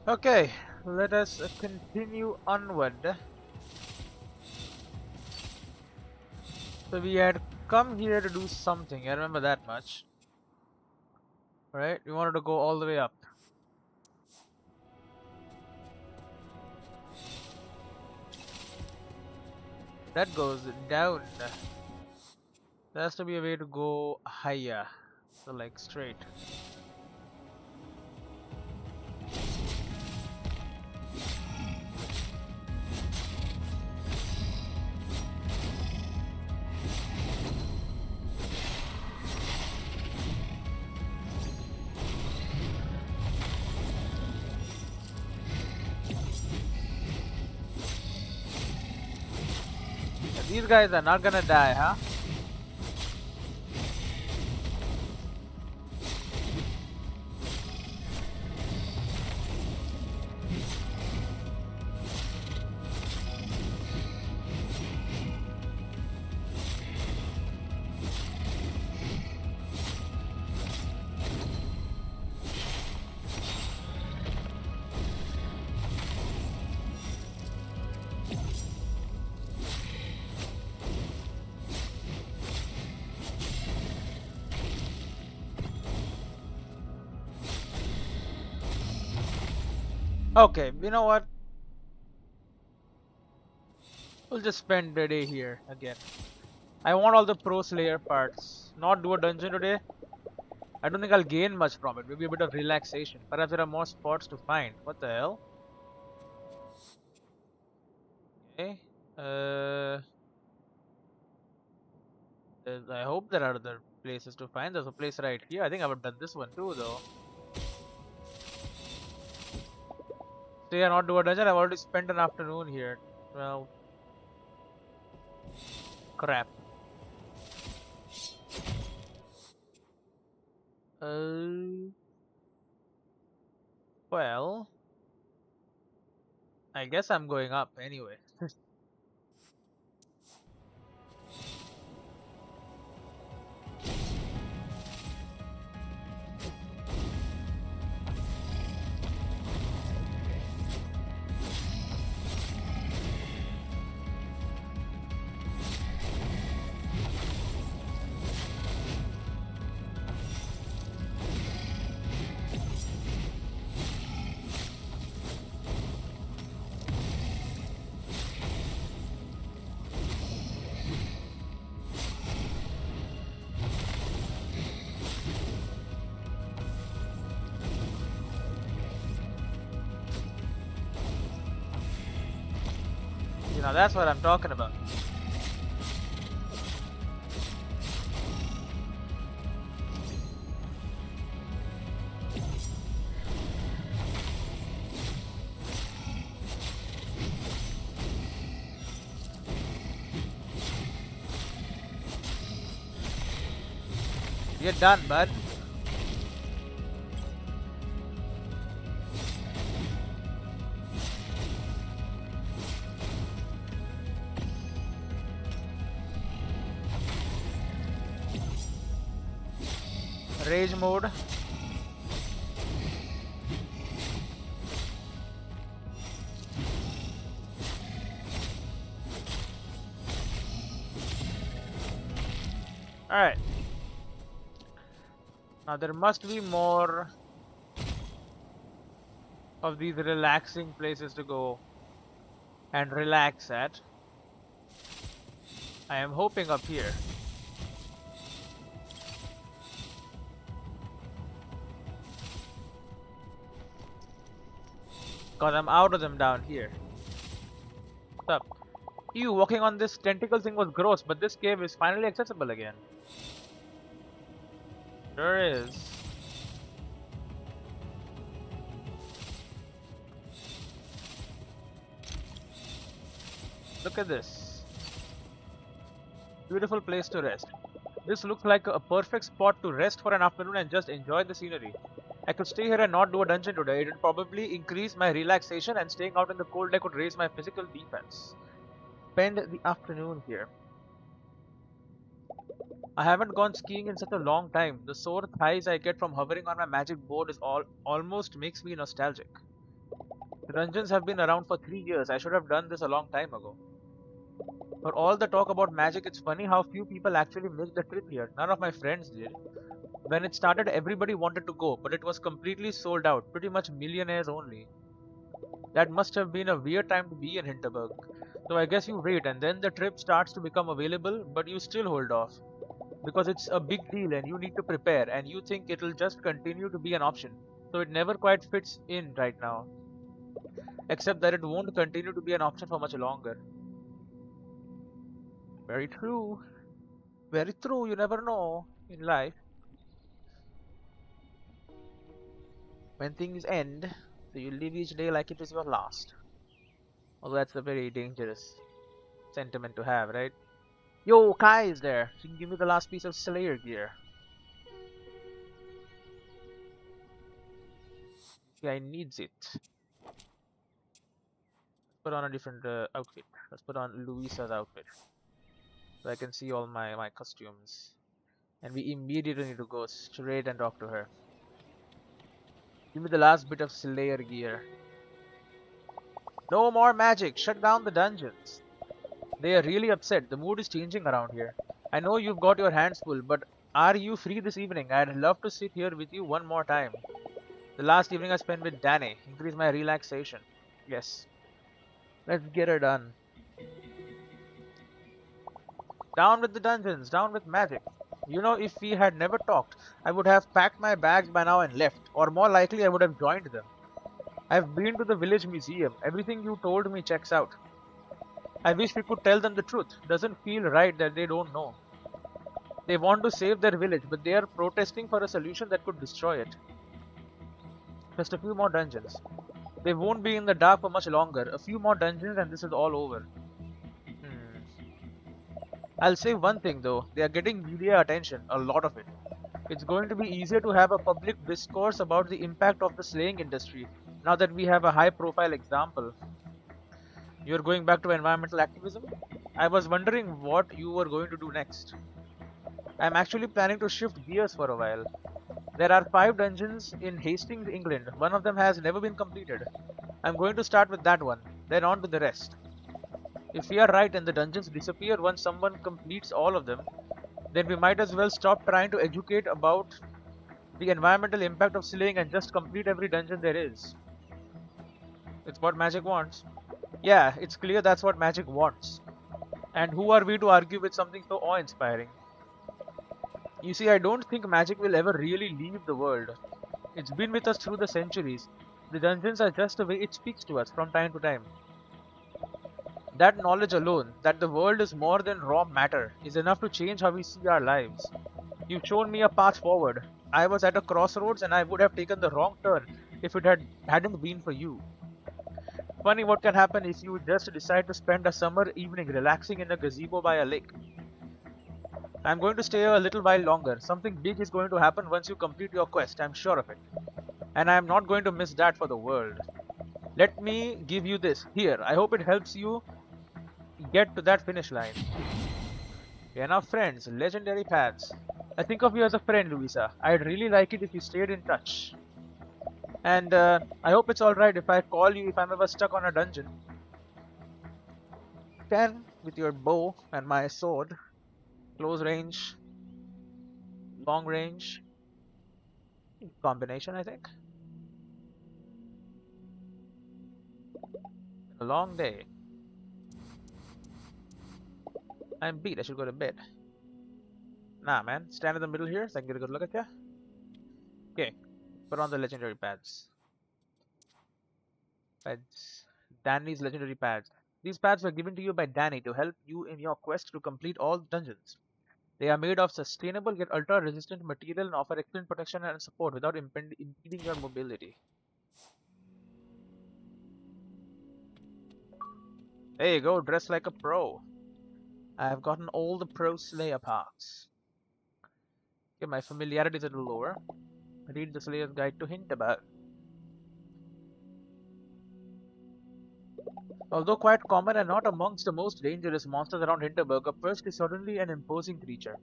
Okay, let us continue onward. So we had come here to do something, I remember that much. Right? We wanted to go all the way up. That goes down. There has to be a way to go higher. So like straight. These guys are not gonna die, huh? Okay, you know what? We'll just spend the day here again. I want all the pro slayer parts. Not do a dungeon today. I don't think I'll gain much from it. Maybe a bit of relaxation. Perhaps there are more spots to find. What the hell? Okay. I hope there are other places to find. There's a place right here. I think I would have done this one too, though. Stay and not do a dungeon. I've already spent an afternoon here. Well, crap. Uh, well, I guess I'm going up anyway. You know, that's what I'm talking about. You're done, bud. Rage mode. Alright. Now there must be more of these relaxing places to go and relax at. I am hoping up here. Cause I'm out of them down here. What's up? Ew, walking on this tentacle thing was gross, but this cave is finally accessible again. Sure is. Look at this. Beautiful place to rest. This looks like a perfect spot to rest for an afternoon and just enjoy the scenery. I could stay here and not do a dungeon today. It would probably increase my relaxation, and staying out in the cold I could raise my physical defense. Spend the afternoon here. I haven't gone skiing in such a long time. The sore thighs I get from hovering on my magic board is almost makes me nostalgic. The dungeons have been around for 3 years. I should have done this a long time ago. For all the talk about magic, it's funny how few people actually make the trip here. None of my friends did. When it started, everybody wanted to go, but it was completely sold out. Pretty much millionaires only. That must have been a weird time to be in Hinterberg. So I guess you wait and then the trip starts to become available, but you still hold off. Because it's a big deal and you need to prepare and you think it'll just continue to be an option. So it never quite fits in right now. Except that it won't continue to be an option for much longer. Very true. Very true, you never know in life. When things end, so you live each day like it is your last. Although that's a very dangerous sentiment to have, right? Yo, Kai is there. You can give me the last piece of Slayer gear. Yeah, I needs it. Let's put on a different outfit. Let's put on Luisa's outfit. So I can see all my costumes. And we immediately need to go straight and talk to her. Give me the last bit of Slayer gear. No more magic! Shut down the dungeons! They are really upset. The mood is changing around here. I know you've got your hands full, but are you free this evening? I'd love to sit here with you one more time. The last evening I spent with Danny. Increase my relaxation. Yes. Let's get her done. Down with the dungeons, down with magic. You know, if we had never talked, I would have packed my bags by now and left, or more likely I would have joined them. I've been to the village museum. Everything you told me checks out. I wish we could tell them the truth. Doesn't feel right that they don't know. They want to save their village, but they are protesting for a solution that could destroy it. Just a few more dungeons. They won't be in the dark for much longer. A few more dungeons and this is all over. I'll say one thing though, they are getting media attention, a lot of it. It's going to be easier to have a public discourse about the impact of the slaying industry, now that we have a high profile example. You're going back to environmental activism? I was wondering what you were going to do next. I'm actually planning to shift gears for a while. There are 5 dungeons in Hastings, England. One of them has never been completed. I'm going to start with that one, then on to the rest. If we are right and the dungeons disappear once someone completes all of them, then we might as well stop trying to educate about the environmental impact of slaying and just complete every dungeon there is. It's what magic wants. Yeah, it's clear that's what magic wants. And who are we to argue with something so awe-inspiring? You see, I don't think magic will ever really leave the world. It's been with us through the centuries. The dungeons are just the way it speaks to us from time to time. That knowledge alone, that the world is more than raw matter, is enough to change how we see our lives. You've shown me a path forward. I was at a crossroads and I would have taken the wrong turn if it hadn't been for you. Funny what can happen if you just decide to spend a summer evening relaxing in a gazebo by a lake. I'm going to stay a little while longer. Something big is going to happen once you complete your quest, I'm sure of it. And I'm not going to miss that for the world. Let me give you this. Here, I hope it helps you get to that finish line. We are now friends, legendary paths. I think of you as a friend, Luisa. I'd really like it if you stayed in touch. And I hope it's alright if I call you if I'm ever stuck on a dungeon. You can, with your bow and my sword. Close range, long range, combination I think. A long day. I'm beat, I should go to bed. Nah man, stand in the middle here so I can get a good look at ya. Okay, put on the legendary pads. Danny's legendary pads. These pads were given to you by Danny to help you in your quest to complete all dungeons. They are made of sustainable yet ultra-resistant material and offer excellent protection and support without impeding your mobility. There you go, dress like a pro. I've gotten all the pro Slayer parts. Okay, my familiarity is a little lower. Read the Slayer's Guide to Hinterberg. Although quite common and not amongst the most dangerous monsters around Hinterberg, a perch is certainly an imposing creature.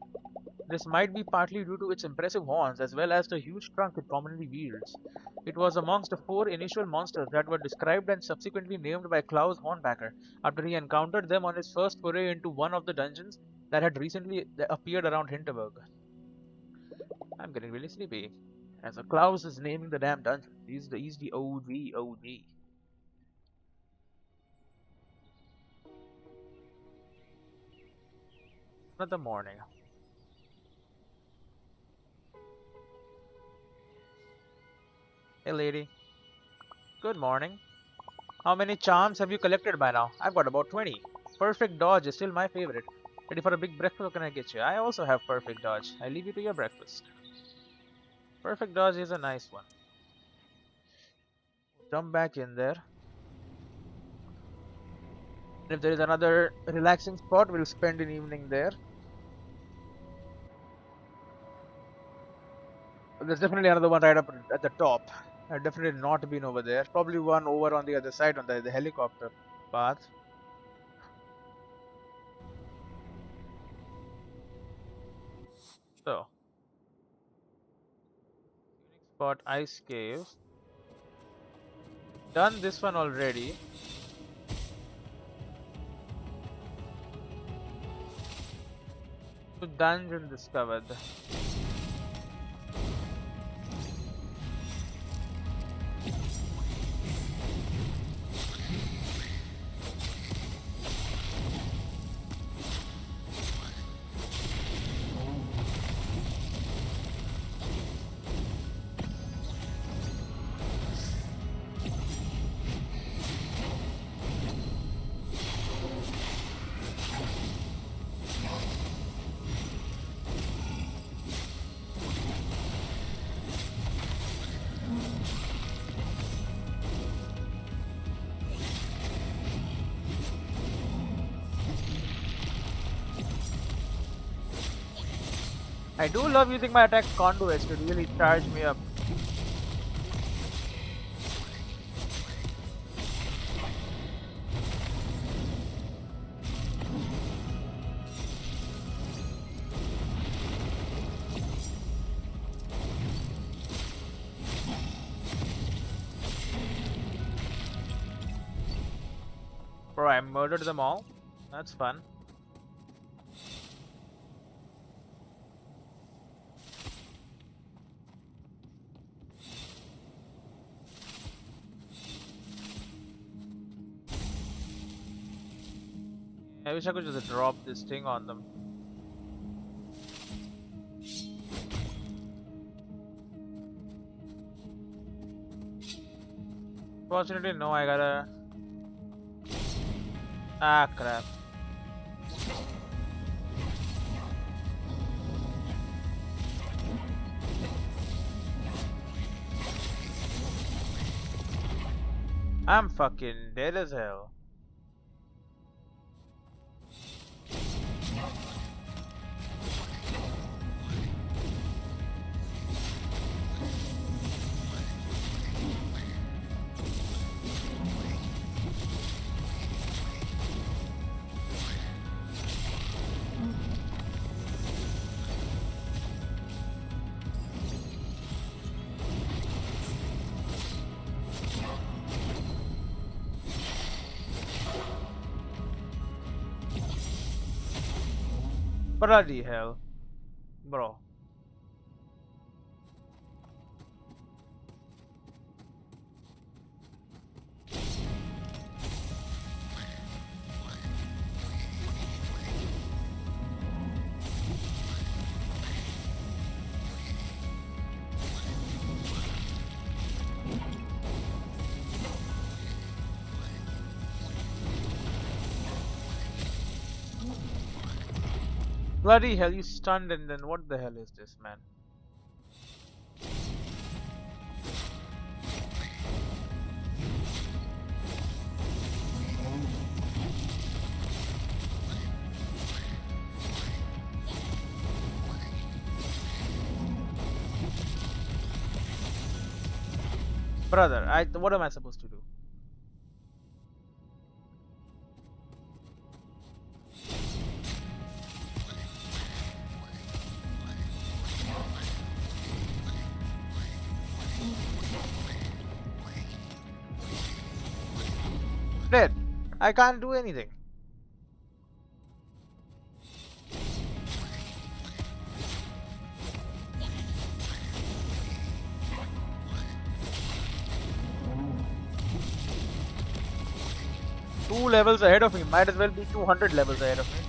This might be partly due to its impressive horns as well as the huge trunk it commonly wields. It was amongst the four initial monsters that were described and subsequently named by Klaus Hornbacher after he encountered them on his first foray into one of the dungeons that had recently appeared around Hinterberg. I'm getting really sleepy. As a Klaus is naming the damn dungeon. He's the OG OG. Another morning. Hey lady. Good morning. How many charms have you collected by now? I've got about 20. Perfect dodge is still my favorite. Ready for a big breakfast? What can I get you? I also have perfect dodge. I leave you to your breakfast. Perfect dodge is a nice one. Jump back in there. If there is another relaxing spot, we'll spend an evening there. There's definitely another one right up at the top. I've definitely not been over there. Probably one over on the other side on the helicopter path. So, unique spot, ice cave. Done this one already. Dungeon discovered. I do love using my attack conduits to really charge me up. Bro, I murdered them all. That's fun. I wish I could just drop this thing on them. Fortunately, no, I gotta... Ah, crap. I'm fucking dead as hell. Bloody hell. Bro. Bloody hell, you stunned and then what the hell is this, man? Brother, what am I supposed to do? dead. I can't do anything. Two levels ahead of me. Might as well be 200 levels ahead of me.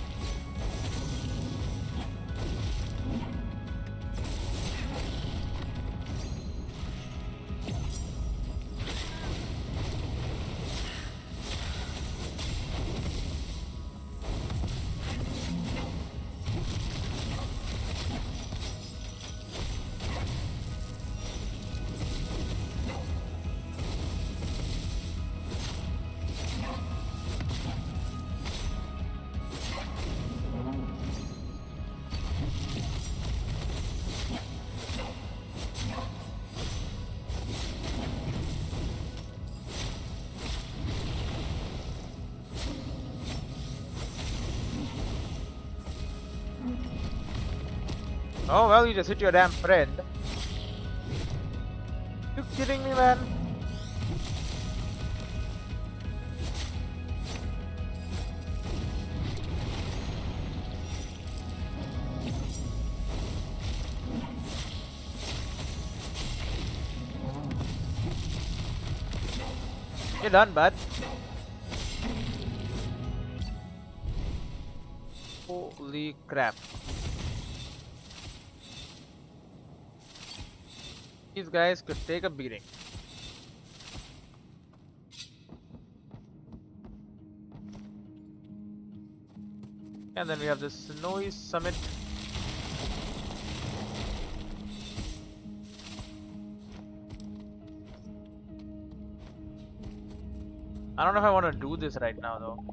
Oh well, you just hit your damn friend. You kidding me, man? You're done, bud. Holy crap. These guys could take a beating. And then we have this snowy summit. I don't know if I want to do this right now though.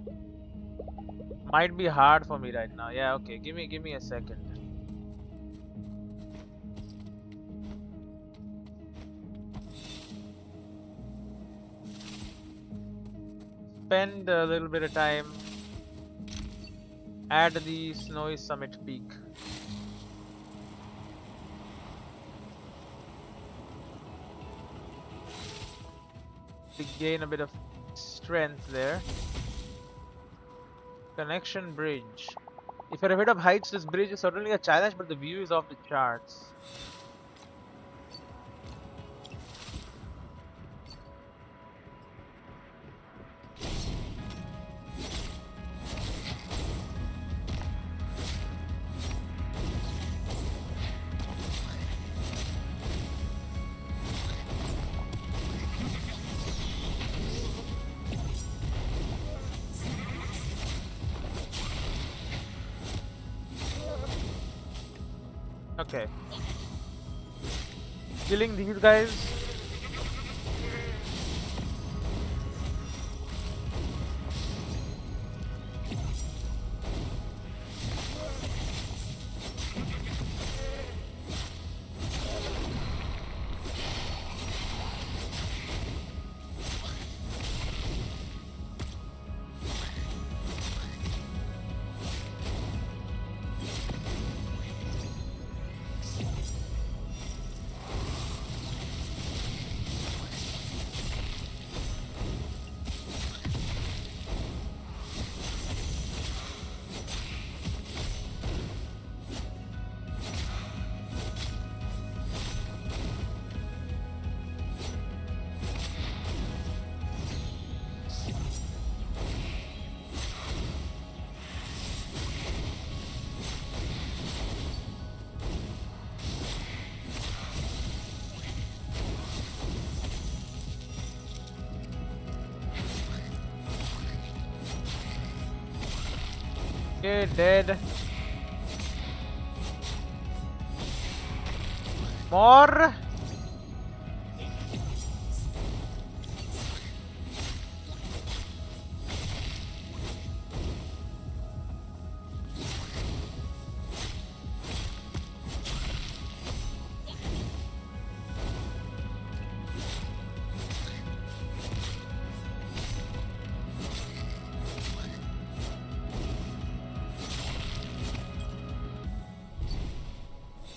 Might be hard for me right now. Yeah, okay. Give me a second. Spend a little bit of time. Add the snowy summit peak. To gain a bit of strength there. Connection bridge. If you're afraid of heights, this bridge is certainly a challenge, but the view is off the charts. Okay. Killing these guys. Okay, dead. More.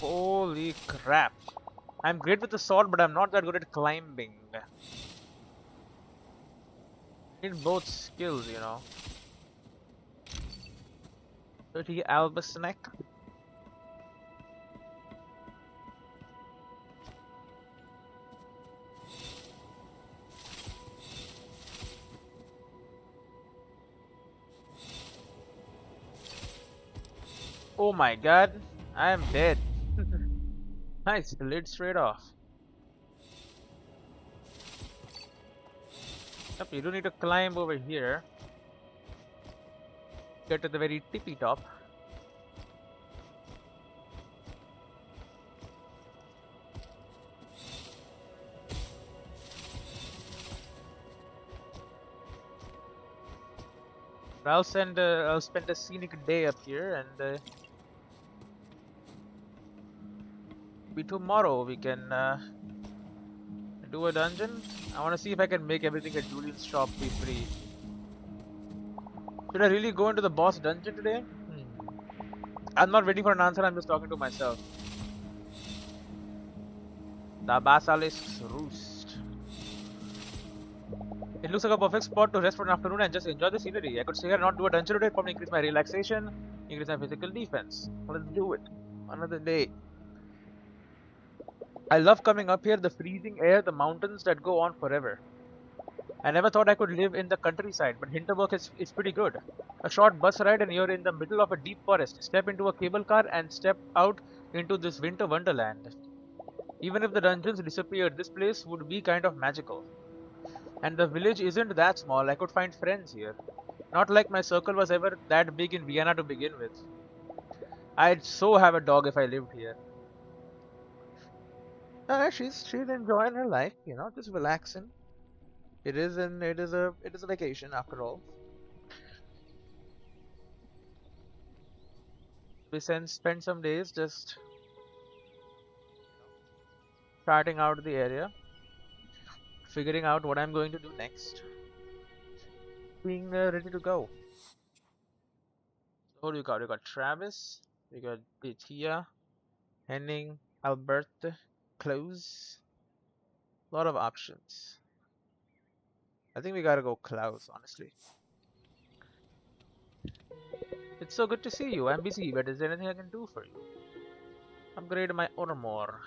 Holy crap. I'm great with the sword, but I'm not that good at climbing. Need both skills, you know. 30 Albus snack. Oh my god, I am dead. Nice, lid straight off. Yep, you do need to climb over here. Get to the very tippy top. I'll spend a scenic day up here, and maybe tomorrow we can do a dungeon. I want to see if I can make everything at Julian's shop be free. Should I really go into the boss dungeon today? I'm not waiting for an answer, I'm just talking to myself. The Basilisk's Roost. It looks like a perfect spot to rest for an afternoon and just enjoy the scenery. I could stay here and not do a dungeon today, probably increase my relaxation, increase my physical defense. Let's do it. Another day. I love coming up here, the freezing air, the mountains that go on forever. I never thought I could live in the countryside, but Hinterberg is pretty good. A short bus ride and you're in the middle of a deep forest. Step into a cable car and step out into this winter wonderland. Even if the dungeons disappeared, this place would be kind of magical. And the village isn't that small, I could find friends here. Not like my circle was ever that big in Vienna to begin with. I'd so have a dog if I lived here. She's enjoying her life, you know, just relaxing. It is a vacation after all. We spend some days just charting out the area, figuring out what I'm going to do next, being ready to go. So what do you got? You got Travis, you got Tia, Henning, Albert, Klaus. A lot of options. I think we gotta go Klaus, honestly. It's so good to see you. I'm busy, but is there anything I can do for you? Upgrade my armor.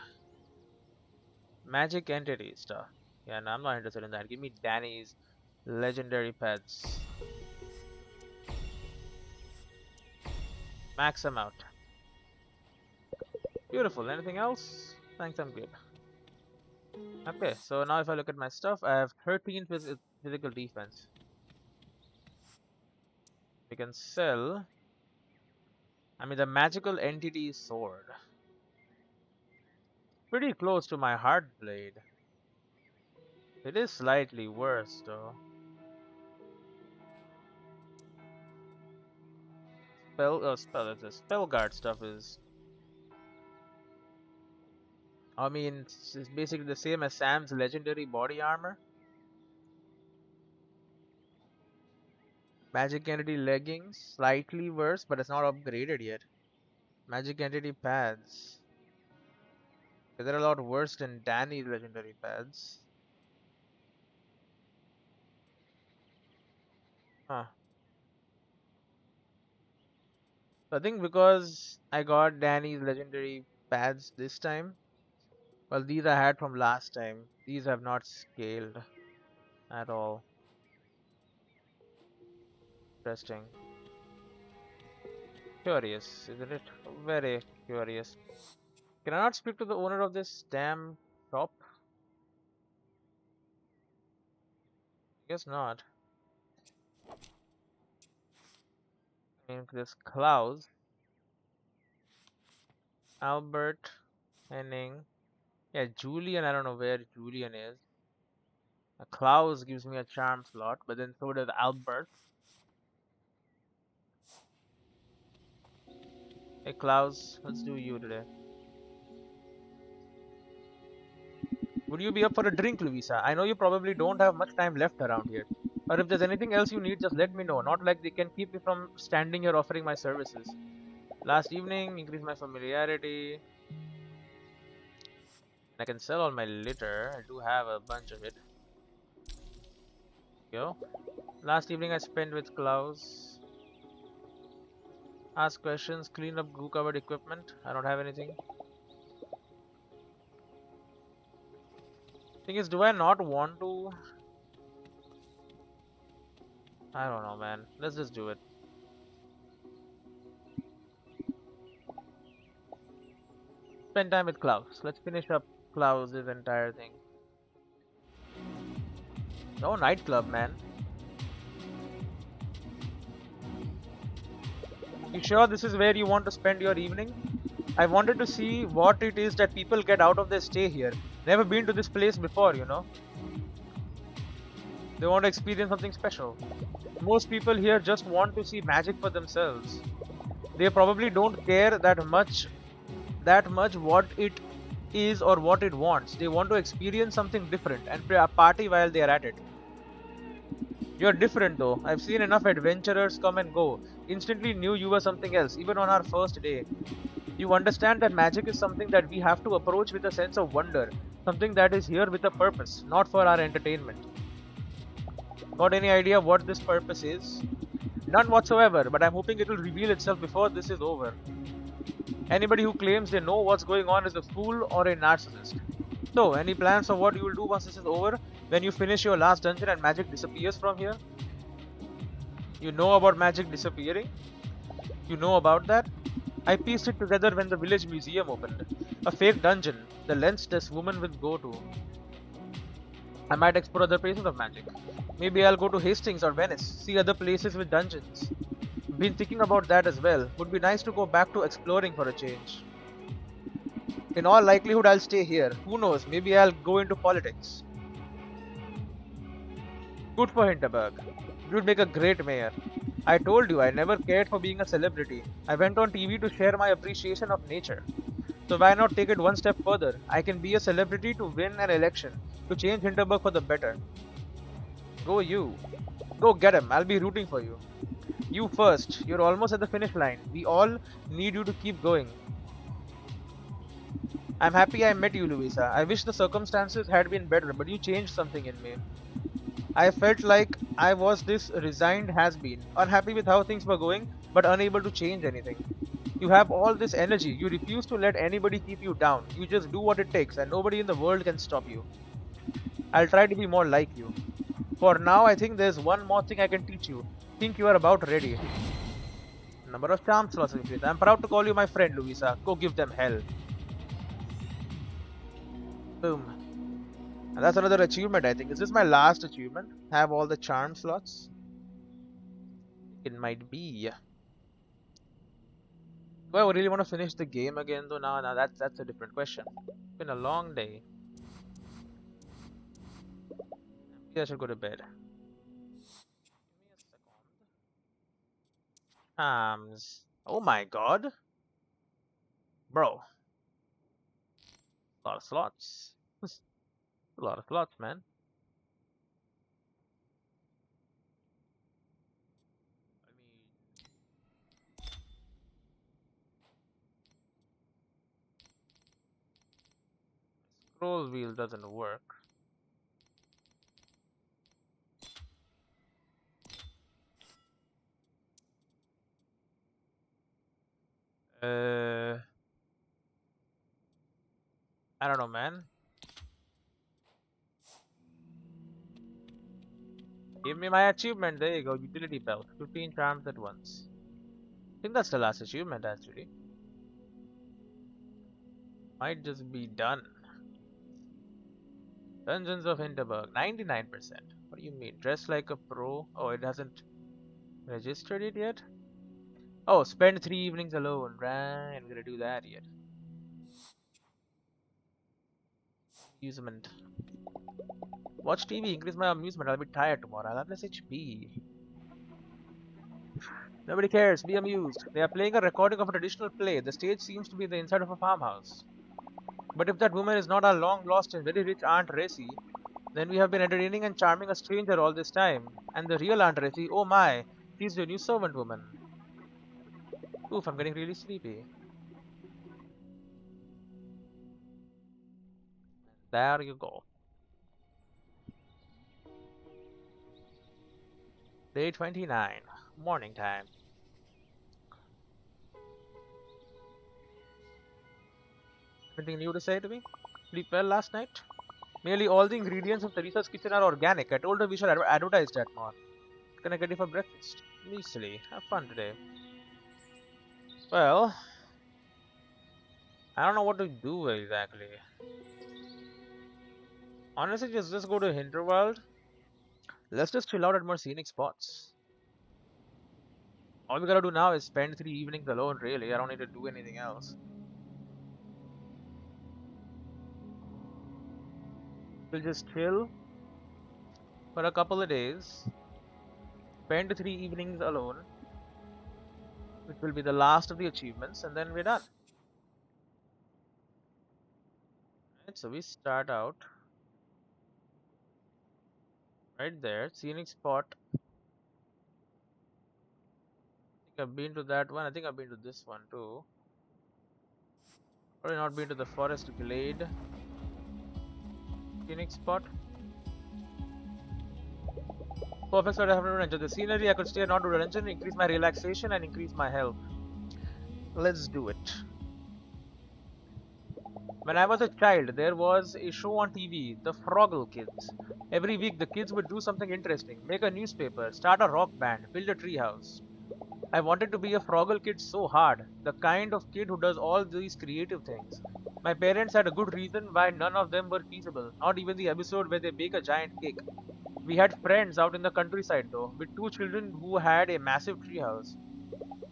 Magic entity stuff. Yeah, no, I'm not interested in that. Give me Danny's legendary pets. Max them out. Beautiful. Anything else? Thanks, I'm good. Okay, so now if I look at my stuff, I have 13 physical defense. We can sell. I mean, the magical entity sword. Pretty close to my heart blade. It is slightly worse, though. The spell guard stuff is. I mean, it's basically the same as Sam's legendary body armor. Magic entity leggings, slightly worse, but it's not upgraded yet. Magic entity pads. They're a lot worse than Danny's legendary pads. Huh. So I think because I got Danny's legendary pads this time, well, these I had from last time. These have not scaled at all. Interesting. Curious, isn't it? Very curious. Can I not speak to the owner of this damn shop? Guess not. I mean, this Klaus, Albert, Henning. Yeah, Julian, I don't know where Julian is. Klaus gives me a charm slot, but then so does Albert. Hey Klaus, let's do you today. Would you be up for a drink, Luisa? I know you probably don't have much time left around here. Or if there's anything else you need, just let me know. Not like they can keep me from standing here offering my services. Last evening, increase my familiarity. I can sell all my litter. I do have a bunch of it. Yo. Last evening I spent with Klaus. Ask questions, clean up goo covered equipment. I don't have anything. Thing is, do I not want to? I don't know, man. Let's just do it. Spend time with Klaus. Let's finish up Klaus's entire thing. No nightclub, man. You sure this is where you want to spend your evening? I wanted to see what it is that people get out of their stay here. Never been to this place before, you know. They want to experience something special. Most people here just want to see magic for themselves. They probably don't care that much what it is or what it wants. They want to experience something different and party while they are at it. You're different though. I've seen enough adventurers come and go. Instantly knew you were something else, even on our first day. You understand that magic is something that we have to approach with a sense of wonder, something that is here with a purpose, not for our entertainment. Got any idea what this purpose is? None whatsoever, but I'm hoping it will reveal itself before this is over. Anybody who claims they know what's going on is a fool or a narcissist. So, any plans for what you will do once this is over? When you finish your last dungeon and magic disappears from here? You know about magic disappearing? You know about that? I pieced it together when the village museum opened. A fake dungeon, the lengths this woman will go to. I might explore other places of magic. Maybe I'll go to Hastings or Venice, see other places with dungeons. Been thinking about that as well. Would be nice to go back to exploring for a change. In all likelihood, I'll stay here. Who knows, maybe I'll go into politics. Good for Hinterberg. You'd make a great mayor. I told you I never cared for being a celebrity. I went on TV to share my appreciation of nature. So why not take it one step further? I can be a celebrity to win an election, to change Hinterberg for the better. Go you. Go get him. I'll be rooting for you. You first. You're almost at the finish line. We all need you to keep going. I'm happy I met you, Luisa. I wish the circumstances had been better, but you changed something in me. I felt like I was this resigned has-been, unhappy with how things were going, but unable to change anything. You have all this energy. You refuse to let anybody keep you down. You just do what it takes, and nobody in the world can stop you. I'll try to be more like you. For now, I think there's one more thing I can teach you. Think you are about ready. Number of charm slots increased. I'm proud to call you my friend, Luisa. Go give them hell. Boom. And that's another achievement, I think. Is this my last achievement? Have all the charm slots? It might be. Do I really want to finish the game again though? No, that's a different question. It's been a long day. Maybe I should go to bed. Oh my god. Bro. A lot of slots. A lot of slots, man. Scroll wheel doesn't work. I don't know, man. Give me my achievement. There you go. Utility belt. 15 charms at once. I think that's the last achievement, actually. Might just be done. Dungeons of Hinterberg. 99%. What do you mean? Dress like a pro? Oh, it hasn't registered it yet? Oh, spend 3 evenings alone. Right, I'm gonna do that yet. Amusement. Watch TV. Increase my amusement. I'll be tired tomorrow. I'll have less HP. Nobody cares. Be amused. They are playing a recording of a traditional play. The stage seems to be the inside of a farmhouse. But if that woman is not our long-lost and very rich Aunt Racy, then we have been entertaining and charming a stranger all this time. And the real Aunt Racy, oh my, she's your new servant woman. Oof, I'm getting really sleepy. There you go. Day 29. Morning time. Anything new to say to me? Sleep well last night? Nearly all the ingredients of Teresa's kitchen are organic. I told her we should advertise that more. What can I get you for breakfast? Measly. Have fun today. Well, I don't know what to do exactly. Honestly, just go to Hinterberg. Let's just chill out at more scenic spots. All we gotta do now is spend 3 evenings alone, really. I don't need to do anything else. We'll just chill for a couple of days, spend 3 evenings alone, which will be the last of the achievements, and then we're done. Right, so we start out right there, scenic spot. I think I've been to that one. I think I've been to this one too. Probably not been to the forest glade scenic spot. Perfect start afternoon. Enjoy the scenery. I could stay and not do the dungeon, increase my relaxation, and increase my health. Let's do it. When I was a child, there was a show on TV, The Froggle Kids. Every week, the kids would do something interesting: make a newspaper, start a rock band, build a treehouse. I wanted to be a Froggle kid so hard, the kind of kid who does all these creative things. My parents had a good reason why none of them were feasible, not even the episode where they bake a giant cake. We had friends out in the countryside though, with two children who had a massive treehouse.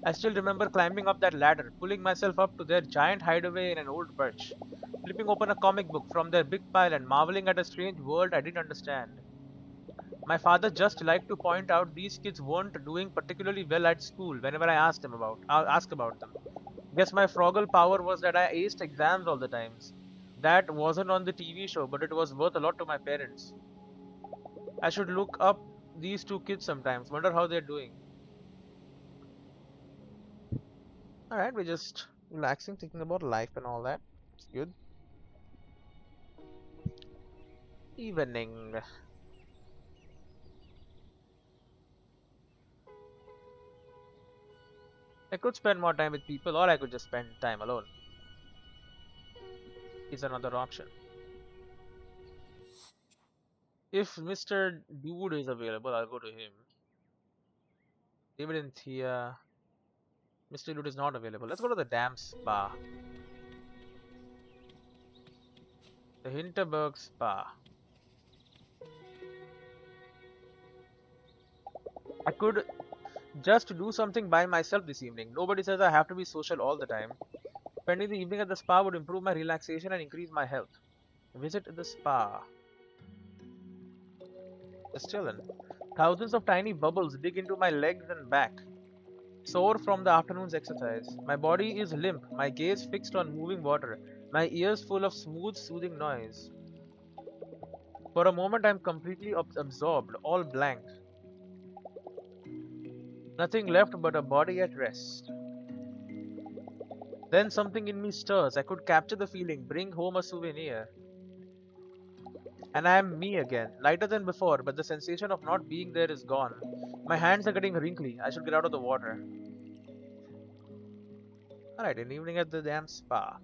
I still remember climbing up that ladder, pulling myself up to their giant hideaway in an old birch, flipping open a comic book from their big pile and marveling at a strange world I didn't understand. My father just liked to point out these kids weren't doing particularly well at school whenever ask about them. Guess my froggle power was that I aced exams all the times. That wasn't on the TV show, but it was worth a lot to my parents. I should look up these two kids sometimes. Wonder how they're doing. Alright, we're just relaxing, thinking about life and all that. It's good. Evening. I could spend more time with people, or I could just spend time alone. Is another option. If Mr. Dude is available, I'll go to him. David and Thea. Mr. Dude is not available. Let's go to the damn spa. The Hinterberg Spa. I could just do something by myself this evening. Nobody says I have to be social all the time. Spending the evening at the spa would improve my relaxation and increase my health. Visit the spa. Just chillin'. Thousands of tiny bubbles dig into my legs and back. Sore from the afternoon's exercise. My body is limp, my gaze fixed on moving water, my ears full of smooth, soothing noise. For a moment, I'm completely absorbed, all blank. Nothing left but a body at rest. Then something in me stirs. I could capture the feeling, bring home a souvenir. And I am me again, lighter than before, but the sensation of not being there is gone. My hands are getting wrinkly. I should get out of the water. Alright, an evening at the damn spa.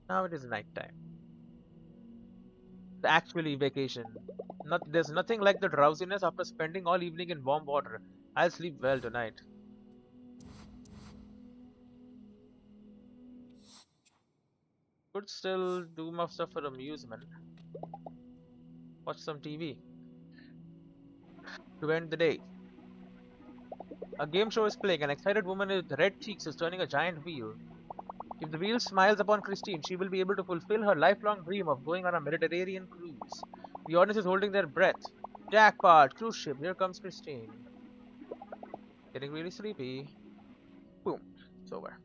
Now it is night time. Actually, vacation. There's nothing like the drowsiness after spending all evening in warm water. I'll sleep well tonight. Could still do more stuff for amusement. Watch some TV to end the day. A game show is playing. An excited woman with red cheeks is turning a giant wheel. If the wheel smiles upon Christine, she will be able to fulfill her lifelong dream of going on a Mediterranean cruise. The audience is holding their breath. Jackpot! Cruise ship, here comes Christine. Getting really sleepy. Boom. It's over.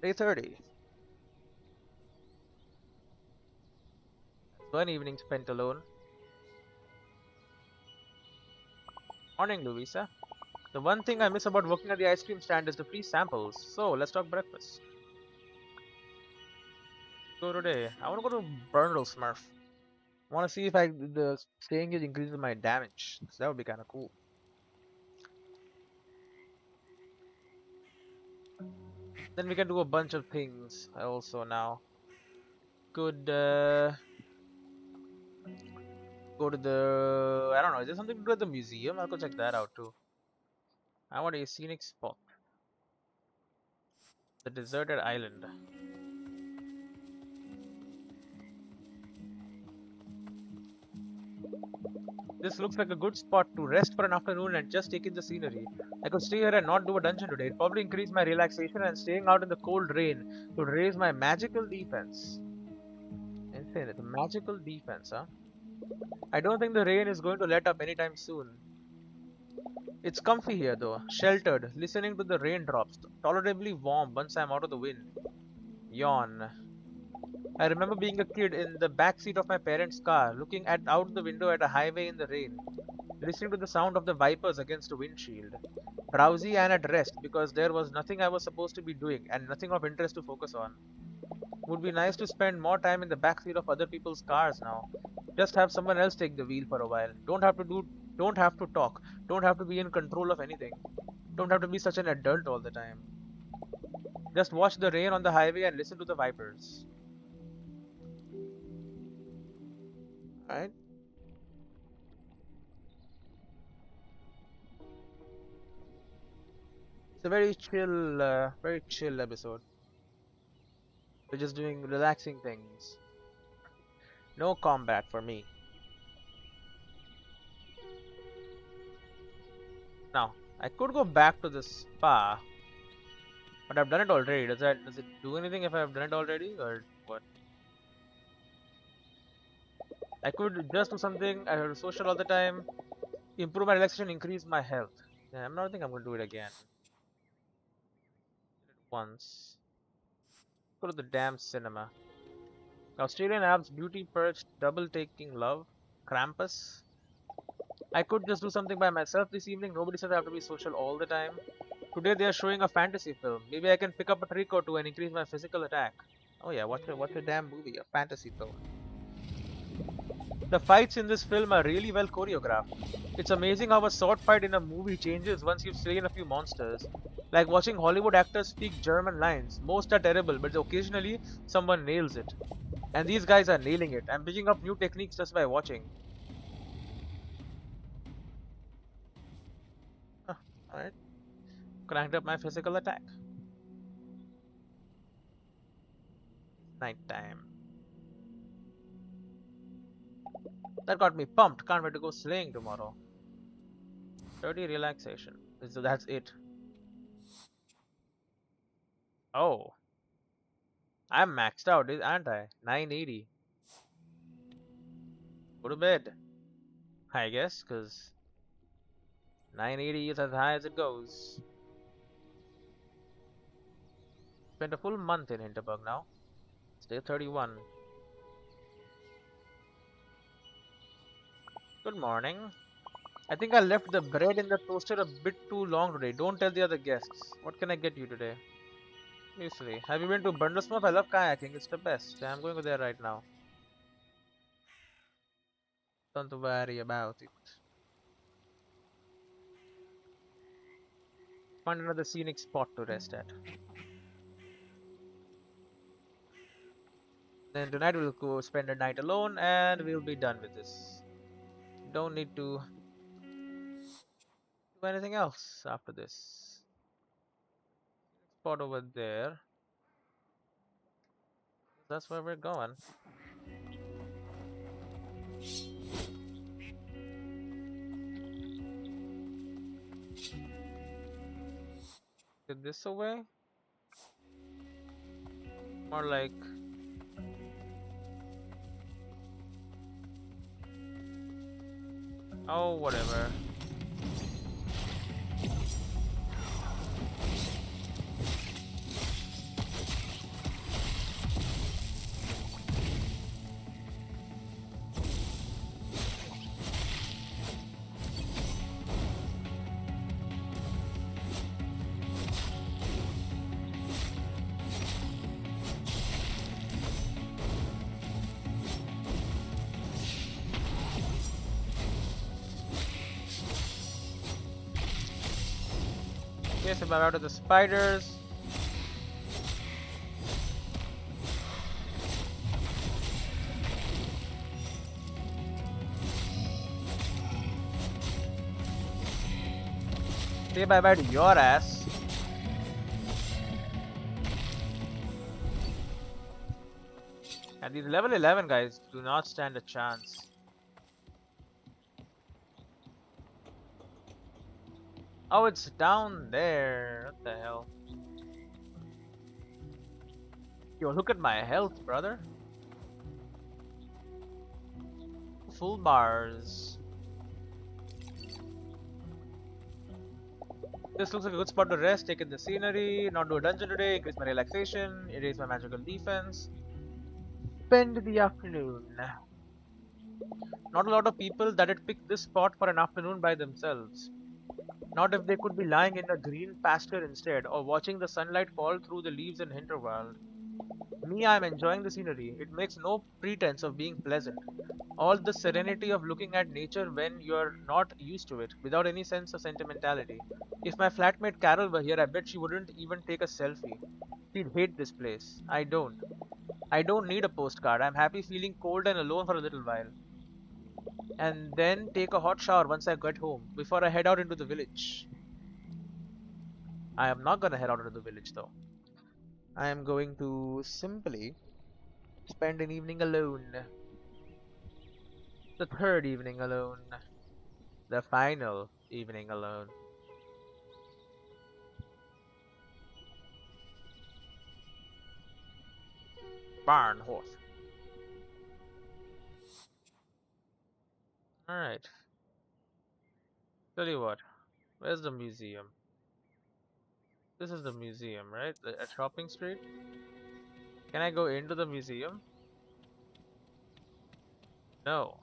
Day 30. One evening spent alone. Morning, Luisa. The one thing I miss about working at the ice cream stand is the free samples. So let's talk breakfast. Go today. I want to go to Burnley Smurf. I want to see if the staying age increases my damage. So that would be kind of cool. Then we can do a bunch of things also now. Could go to the, I don't know, is there something to do at the museum? I'll go check that out too. I want a scenic spot. The deserted island. This looks like a good spot to rest for an afternoon and just take in the scenery. I could stay here and not do a dungeon today. It'd probably increase my relaxation, and staying out in the cold rain would raise my magical defense. Insane, it's a magical defense, huh? I don't think the rain is going to let up anytime soon. It's comfy here though, sheltered, listening to the raindrops, tolerably warm once I'm out of the wind. Yawn. I remember being a kid in the back seat of my parents' car, looking out the window at a highway in the rain, listening to the sound of the wipers against the windshield. Drowsy and at rest because there was nothing I was supposed to be doing and nothing of interest to focus on. Would be nice to spend more time in the back seat of other people's cars now. Just have someone else take the wheel for a while. Don't have to talk. Don't have to be in control of anything. Don't have to be such an adult all the time. Just watch the rain on the highway and listen to the vipers. Right? It's a very chill episode. We're just doing relaxing things. No combat for me. Now, I could go back to the spa, but I've done it already. Does it do anything if I've done it already, or what? I could just do something. I have social all the time. Improve my relaxation, increase my health. Yeah, I'm not think I'm gonna do it again. Did it once. Go to the damn cinema. Australian Alps beauty perch double taking love. Krampus. I could just do something by myself this evening. Nobody says I have to be social all the time. Today they are showing a fantasy film. Maybe I can pick up a trick or two and increase my physical attack. Oh yeah, watch a damn movie, a fantasy film. The fights in this film are really well choreographed. It's amazing how a sword fight in a movie changes once you've slain a few monsters. Like watching Hollywood actors speak German lines. Most are terrible, but occasionally someone nails it. And these guys are nailing it. I'm picking up new techniques just by watching. Alright. Cranked up my physical attack. Nighttime. That got me pumped. Can't wait to go slaying tomorrow. 30 relaxation. So that's it. Oh. I'm maxed out, aren't I? 980. Go to bed. I guess, because 980 is as high as it goes. Spent a full month in Hinterberg now. It's day 31. Good morning. I think I left the bread in the toaster a bit too long today. Don't tell the other guests. What can I get you today? Usually. Have you been to Bundlesmith? I love kayaking. It's the best. I'm going there right now. Don't worry about it. Find another scenic spot to rest at. Then tonight we'll go spend a night alone and we'll be done with this. Don't need to do anything else after this. Spot over there. That's where we're going. Get this away? More like oh, whatever. Okay, so out of the spiders. Say bye bye to your ass. And these level 11 guys do not stand a chance. Oh, it's down there. What the hell? Yo, look at my health, brother. Full bars. This looks like a good spot to rest, take in the scenery, not do a dungeon today, increase my relaxation, erase my magical defense. Spend the afternoon. Not a lot of people that'd pick this spot for an afternoon by themselves. Not if they could be lying in a green pasture instead, or watching the sunlight fall through the leaves in Hinterberg. Me, I'm enjoying the scenery. It makes no pretense of being pleasant. All the serenity of looking at nature when you're not used to it, without any sense of sentimentality. If my flatmate Carol were here, I bet she wouldn't even take a selfie. She'd hate this place. I don't. I don't need a postcard. I'm happy feeling cold and alone for a little while. And then take a hot shower once I get home, before I head out into the village. I am not gonna head out into the village though. I am going to simply spend an evening alone. The third evening alone. The final evening alone. Barn horse. Alright. Tell you what. Where's the museum? This is the museum, right? At Shopping Street? Can I go into the museum? No.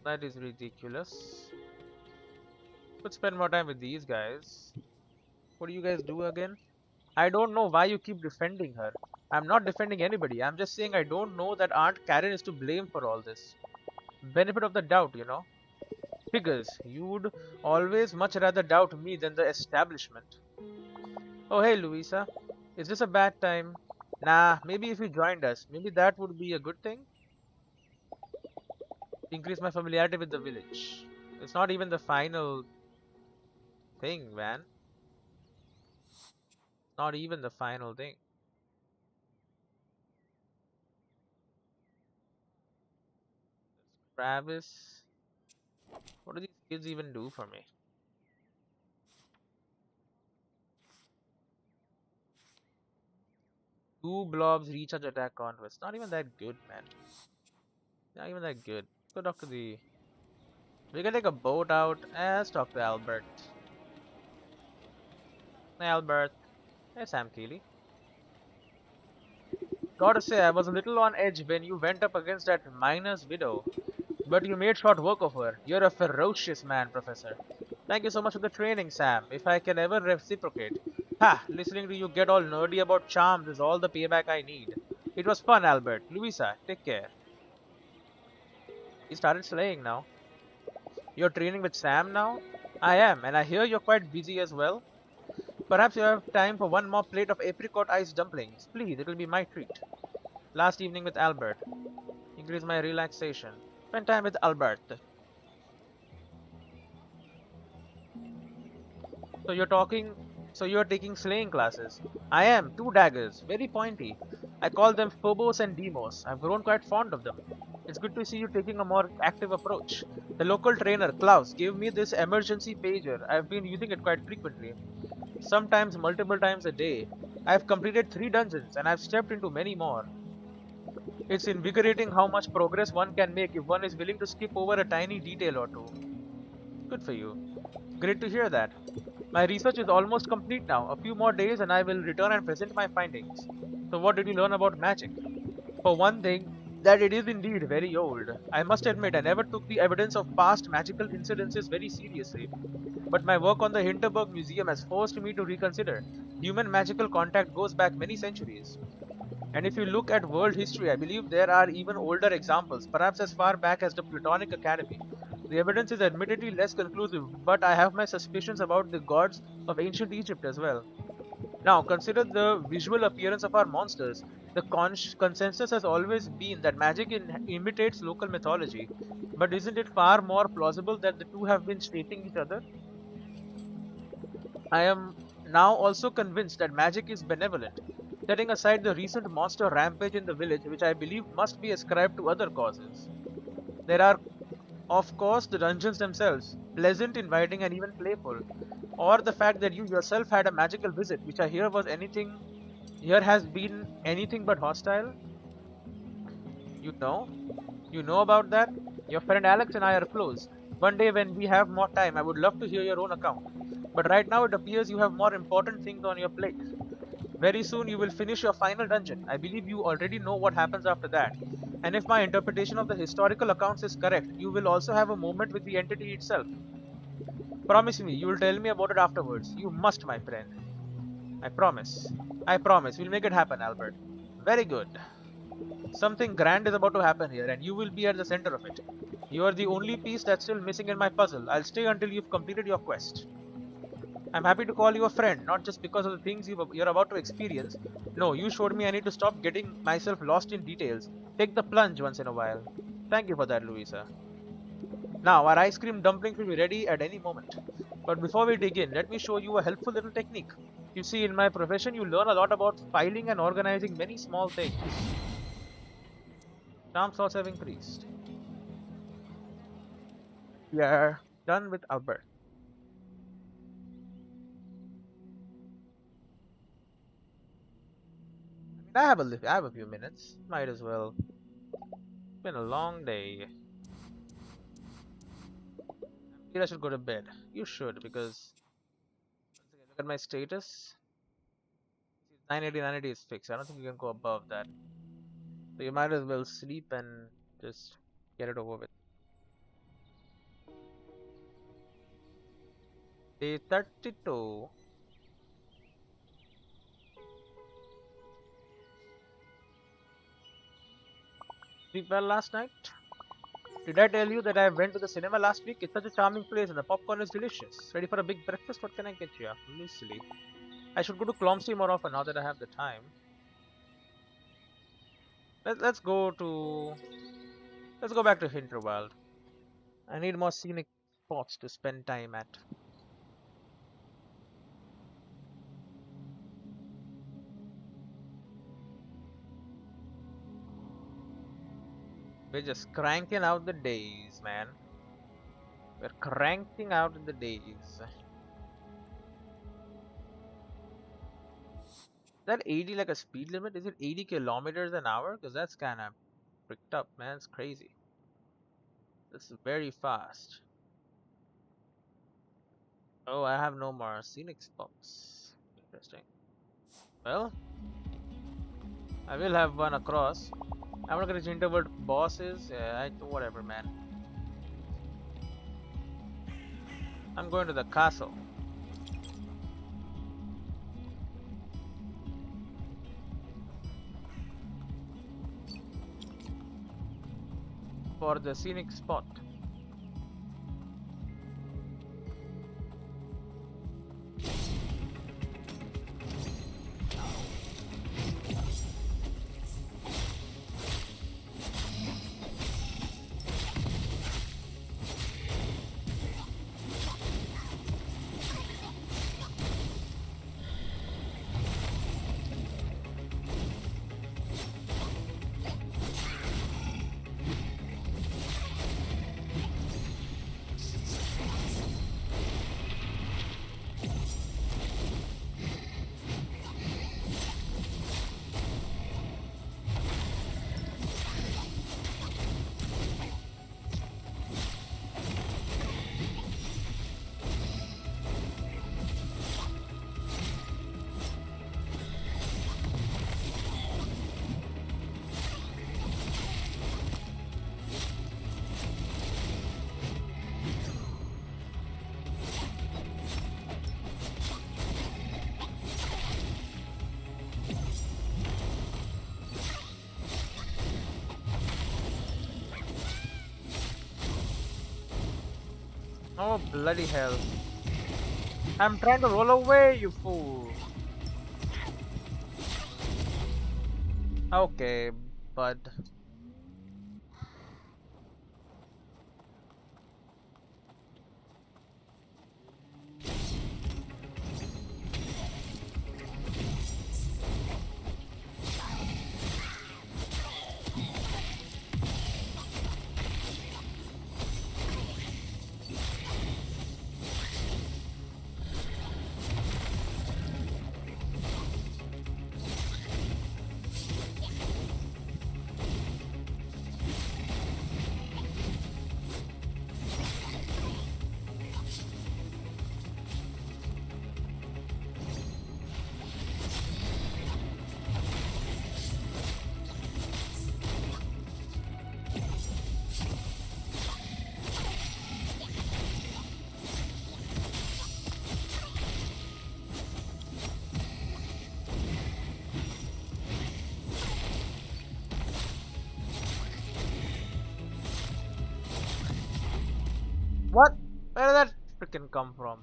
That is ridiculous. Could spend more time with these guys. What do you guys do again? I don't know why you keep defending her. I'm not defending anybody. I'm just saying I don't know that Aunt Karen is to blame for all this. Benefit of the doubt, you know. Figures, you'd always much rather doubt me than the establishment. Oh hey Luisa, is this a bad time? Nah, maybe if you joined us, maybe that would be a good thing. Increase my familiarity with the village. It's not even the final thing, man. Not even the final thing. Travis, what do these kids even do for me? Two blobs recharge attack conquest. Not even that good, man. Not even that good. Go talk to the. We can take a boat out. Let's talk to Albert. Hey, Albert. Hey, Sam Keeley. Gotta say, I was a little on edge when you went up against that miner's widow. But you made short work of her. You're a ferocious man, Professor. Thank you so much for the training, Sam. If I can ever reciprocate. Ha! Listening to you get all nerdy about charms is all the payback I need. It was fun, Albert. Luisa, take care. He started slaying now. You're training with Sam now? I am, and I hear you're quite busy as well. Perhaps you have time for one more plate of apricot ice dumplings. Please, it'll be my treat. Last evening with Albert. Increase my relaxation. Spend time with Albert. So you're taking slaying classes. I am, 2 daggers, very pointy. I call them Phobos and Deimos. I've grown quite fond of them. It's good to see you taking a more active approach. The local trainer, Klaus, gave me this emergency pager. I've been using it quite frequently. Sometimes multiple times a day. I've completed 3 dungeons and I've stepped into many more. It's invigorating how much progress one can make if one is willing to skip over a tiny detail or two. Good for you. Great to hear that. My research is almost complete now. A few more days and I will return and present my findings. So what did you learn about magic? For one thing, that it is indeed very old. I must admit I never took the evidence of past magical incidences very seriously. But my work on the Hinterberg Museum has forced me to reconsider. Human magical contact goes back many centuries. And if you look at world history, I believe there are even older examples, perhaps as far back as the Platonic Academy. The evidence is admittedly less conclusive, but I have my suspicions about the gods of ancient Egypt as well. Now, consider the visual appearance of our monsters. The consensus has always been that magic imitates local mythology, but isn't it far more plausible that the two have been shaping each other? I am now also convinced that magic is benevolent, setting aside the recent monster rampage in the village, which I believe must be ascribed to other causes. There are, of course, the dungeons themselves, pleasant, inviting, and even playful, or the fact that you yourself had a magical visit, which I hear was anything here has been anything but hostile. You know? You know about that? Your friend Alex and I are close. One day when we have more time, I would love to hear your own account. But right now it appears you have more important things on your plate. Very soon you will finish your final dungeon. I believe you already know what happens after that. And if my interpretation of the historical accounts is correct, you will also have a moment with the entity itself. Promise me, you will tell me about it afterwards. You must, my friend. I promise. I promise. We'll make it happen, Albert. Very good. Something grand is about to happen here, and you will be at the center of it. You are the only piece that's still missing in my puzzle. I'll stay until you've completed your quest. I'm happy to call you a friend, not just because of the things you're about to experience. No, you showed me I need to stop getting myself lost in details. Take the plunge once in a while. Thank you for that, Luisa. Now, our ice cream dumplings will be ready at any moment. But before we dig in, let me show you a helpful little technique. You see, in my profession, you learn a lot about filing and organizing many small things. Charm slots have increased. We are done with Albert. I have a few minutes. Might as well. It's been a long day. Maybe I should go to bed. You should, because once again, look at my status. 980, 980 is fixed. I don't think you can go above that. So you might as well sleep and just get it over with. Day 32. Sleep well last night? Did I tell you that I went to the cinema last week? It's such a charming place and the popcorn is delicious. Ready for a big breakfast? What can I get you? Muesli. I should go to Clomsey more often now that I have the time. Let's go to... Let's go back to Hinterberg. I need more scenic spots to spend time at. We're just cranking out the days, man. We're cranking out the days. Is that 80 like a speed limit? Is it 80 kilometers an hour? Because that's kind of freaked up, man. It's crazy. This is very fast. Oh, I have no more scenic spots. Interesting. Well, I will have one across. I'm not gonna change what boss is. Yeah, whatever, man. I'm going to the castle. For the scenic spot. Oh, bloody hell. I'm trying to roll away, you fool. Okay, bud. What? Where did that freaking come from?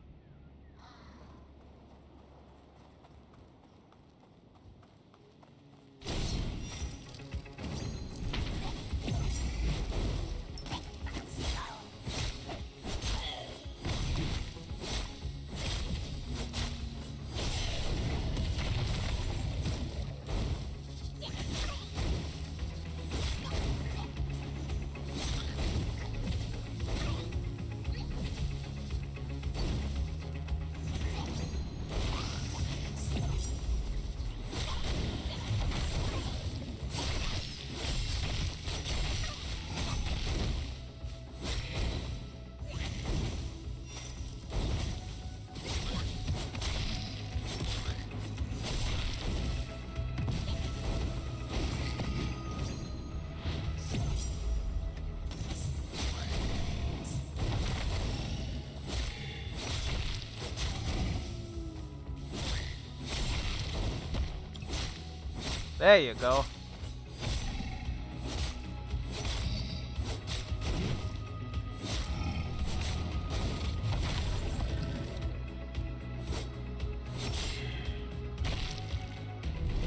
There you go.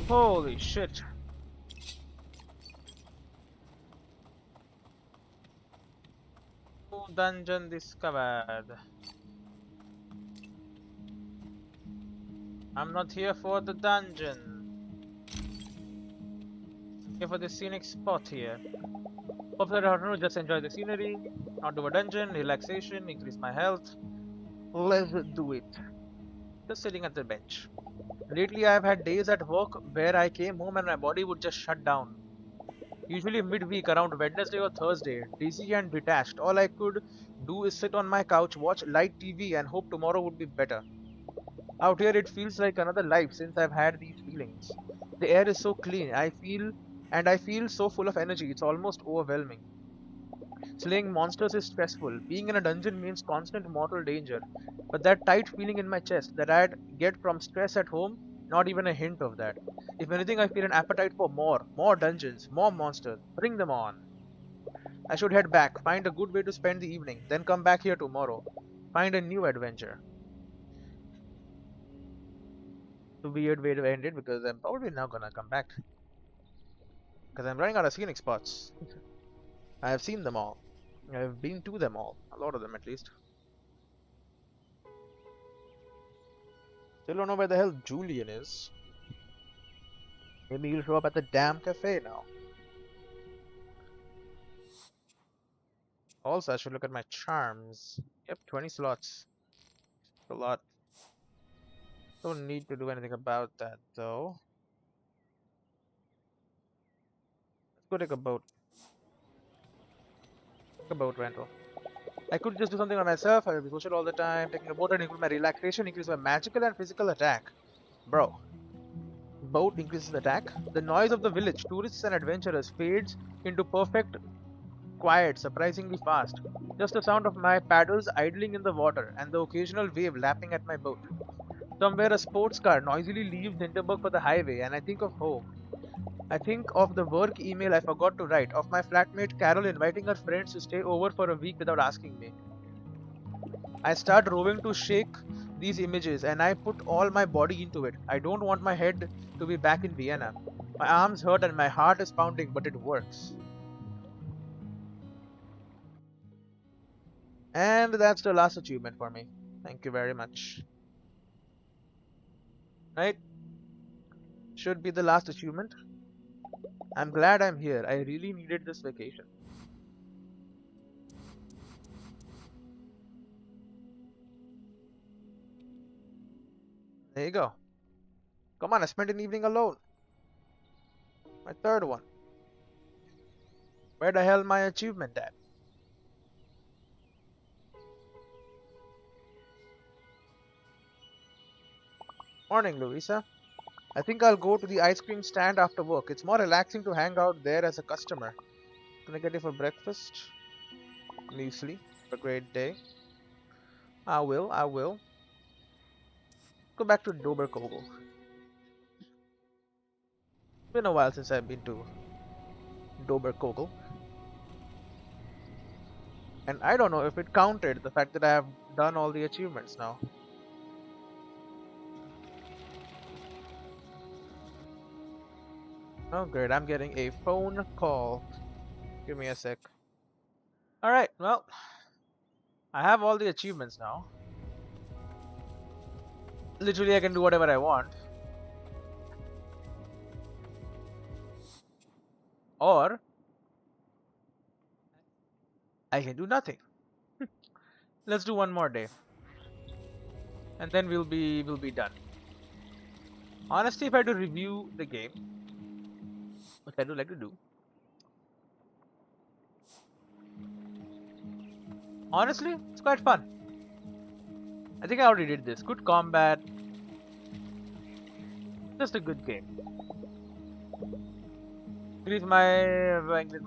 Holy shit. New dungeon discovered. I'm not here for the dungeon. Here for the scenic spot here. Hope that I don't know, just enjoy the scenery, not do a dungeon, relaxation, increase my health. Let's do it. Just sitting at the bench. Lately I've had days at work where I came home and my body would just shut down. Usually midweek around Wednesday or Thursday, dizzy and detached. All I could do is sit on my couch, watch light TV and hope tomorrow would be better. Out here it feels like another life since I've had these feelings. The air is so clean, I feel so full of energy, it's almost overwhelming. Slaying monsters is stressful. Being in a dungeon means constant mortal danger. But that tight feeling in my chest that I'd get from stress at home, not even a hint of that. If anything, I feel an appetite for more dungeons, more monsters. Bring them on. I should head back, find a good way to spend the evening, then come back here tomorrow. Find a new adventure. It's a weird way to end it because I'm probably not gonna come back. Because I'm running out of scenic spots. I have seen them all. I've been to them all. A lot of them at least. Still don't know where the hell Julian is. Maybe he'll show up at the damn cafe now. Also, I should look at my charms. Yep, 20 slots. A lot. Don't need to do anything about that though. Let's go take a boat. Take a boat rental. I could just do something by myself. I will be social all the time. Taking a boat and increase my relaxation, increase my magical and physical attack. Bro, boat increases attack. The noise of the village, tourists and adventurers fades into perfect quiet, surprisingly fast. Just the sound of my paddles idling in the water and the occasional wave lapping at my boat. Somewhere a sports car noisily leaves Hinterberg for the highway, and I think of home. I think of the work email I forgot to write, of my flatmate Carol inviting her friends to stay over for a week without asking me. I start rowing to shake these images and I put all my body into it. I don't want my head to be back in Vienna. My arms hurt and my heart is pounding, but it works. And that's the last achievement for me. Thank you very much. Right? Should be the last achievement. I'm glad I'm here. I really needed this vacation. There you go. Come on, I spent an evening alone. My third one. Where the hell my achievement at? Morning, Luisa. I think I'll go to the ice cream stand after work. It's more relaxing to hang out there as a customer. Can I get you for breakfast? Muesli. Have a great day. I will. Go back to Doberkogel. Been a while since I've been to Doberkogel. And I don't know if it counted the fact that I have done all the achievements now. Oh great, I'm getting a phone call. Give me a sec. Alright, well, I have all the achievements now. Literally, I can do whatever I want. Or I can do nothing. Let's do one more day. And then we'll be done. Honestly, if I had to review the game, which I do like to do. Honestly, it's quite fun. I think I already did this. Good combat. Just a good game. Increase my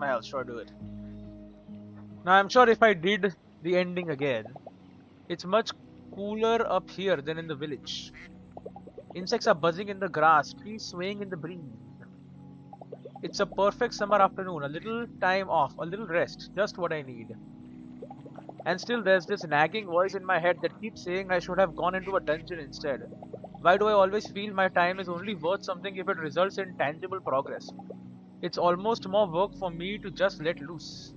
health. Sure, do it. Now I'm sure if I did the ending again, it's much cooler up here than in the village. Insects are buzzing in the grass, trees swaying in the breeze. It's a perfect summer afternoon, a little time off, a little rest, just what I need. And still there's this nagging voice in my head that keeps saying I should have gone into a dungeon instead. Why do I always feel my time is only worth something if it results in tangible progress? It's almost more work for me to just let loose.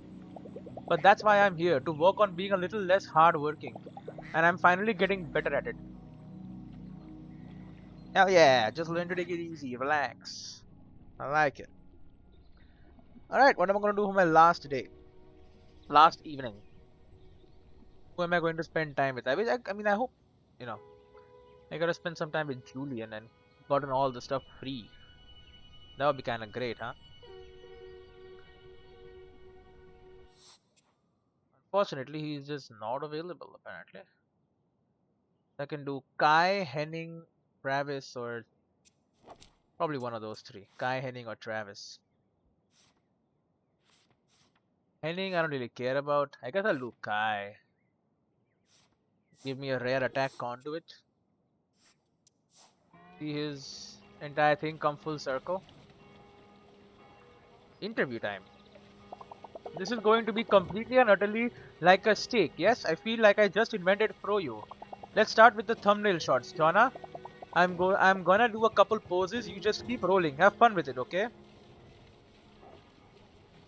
But that's why I'm here, to work on being a little less hard-working. And I'm finally getting better at it. Hell yeah, just learn to take it easy, relax. I like it. Alright, what am I going to do for my last day? Last evening. Who am I going to spend time with? I mean, I hope, you know, I gotta spend some time with Julian and gotten all the stuff free. That would be kind of great, huh? Unfortunately, he's just not available, apparently. I can do Kai, Henning, Travis, or probably one of those three. Kai, Henning, or Travis. Henning, I don't really care about. I guess I'll do Kai. Give me a rare attack conduit. See his entire thing come full circle. Interview time. This is going to be completely and utterly like a steak. Yes, I feel like I just invented Froyo. Let's start with the thumbnail shots, Jonna. I'm gonna do a couple poses. You just keep rolling. Have fun with it, okay?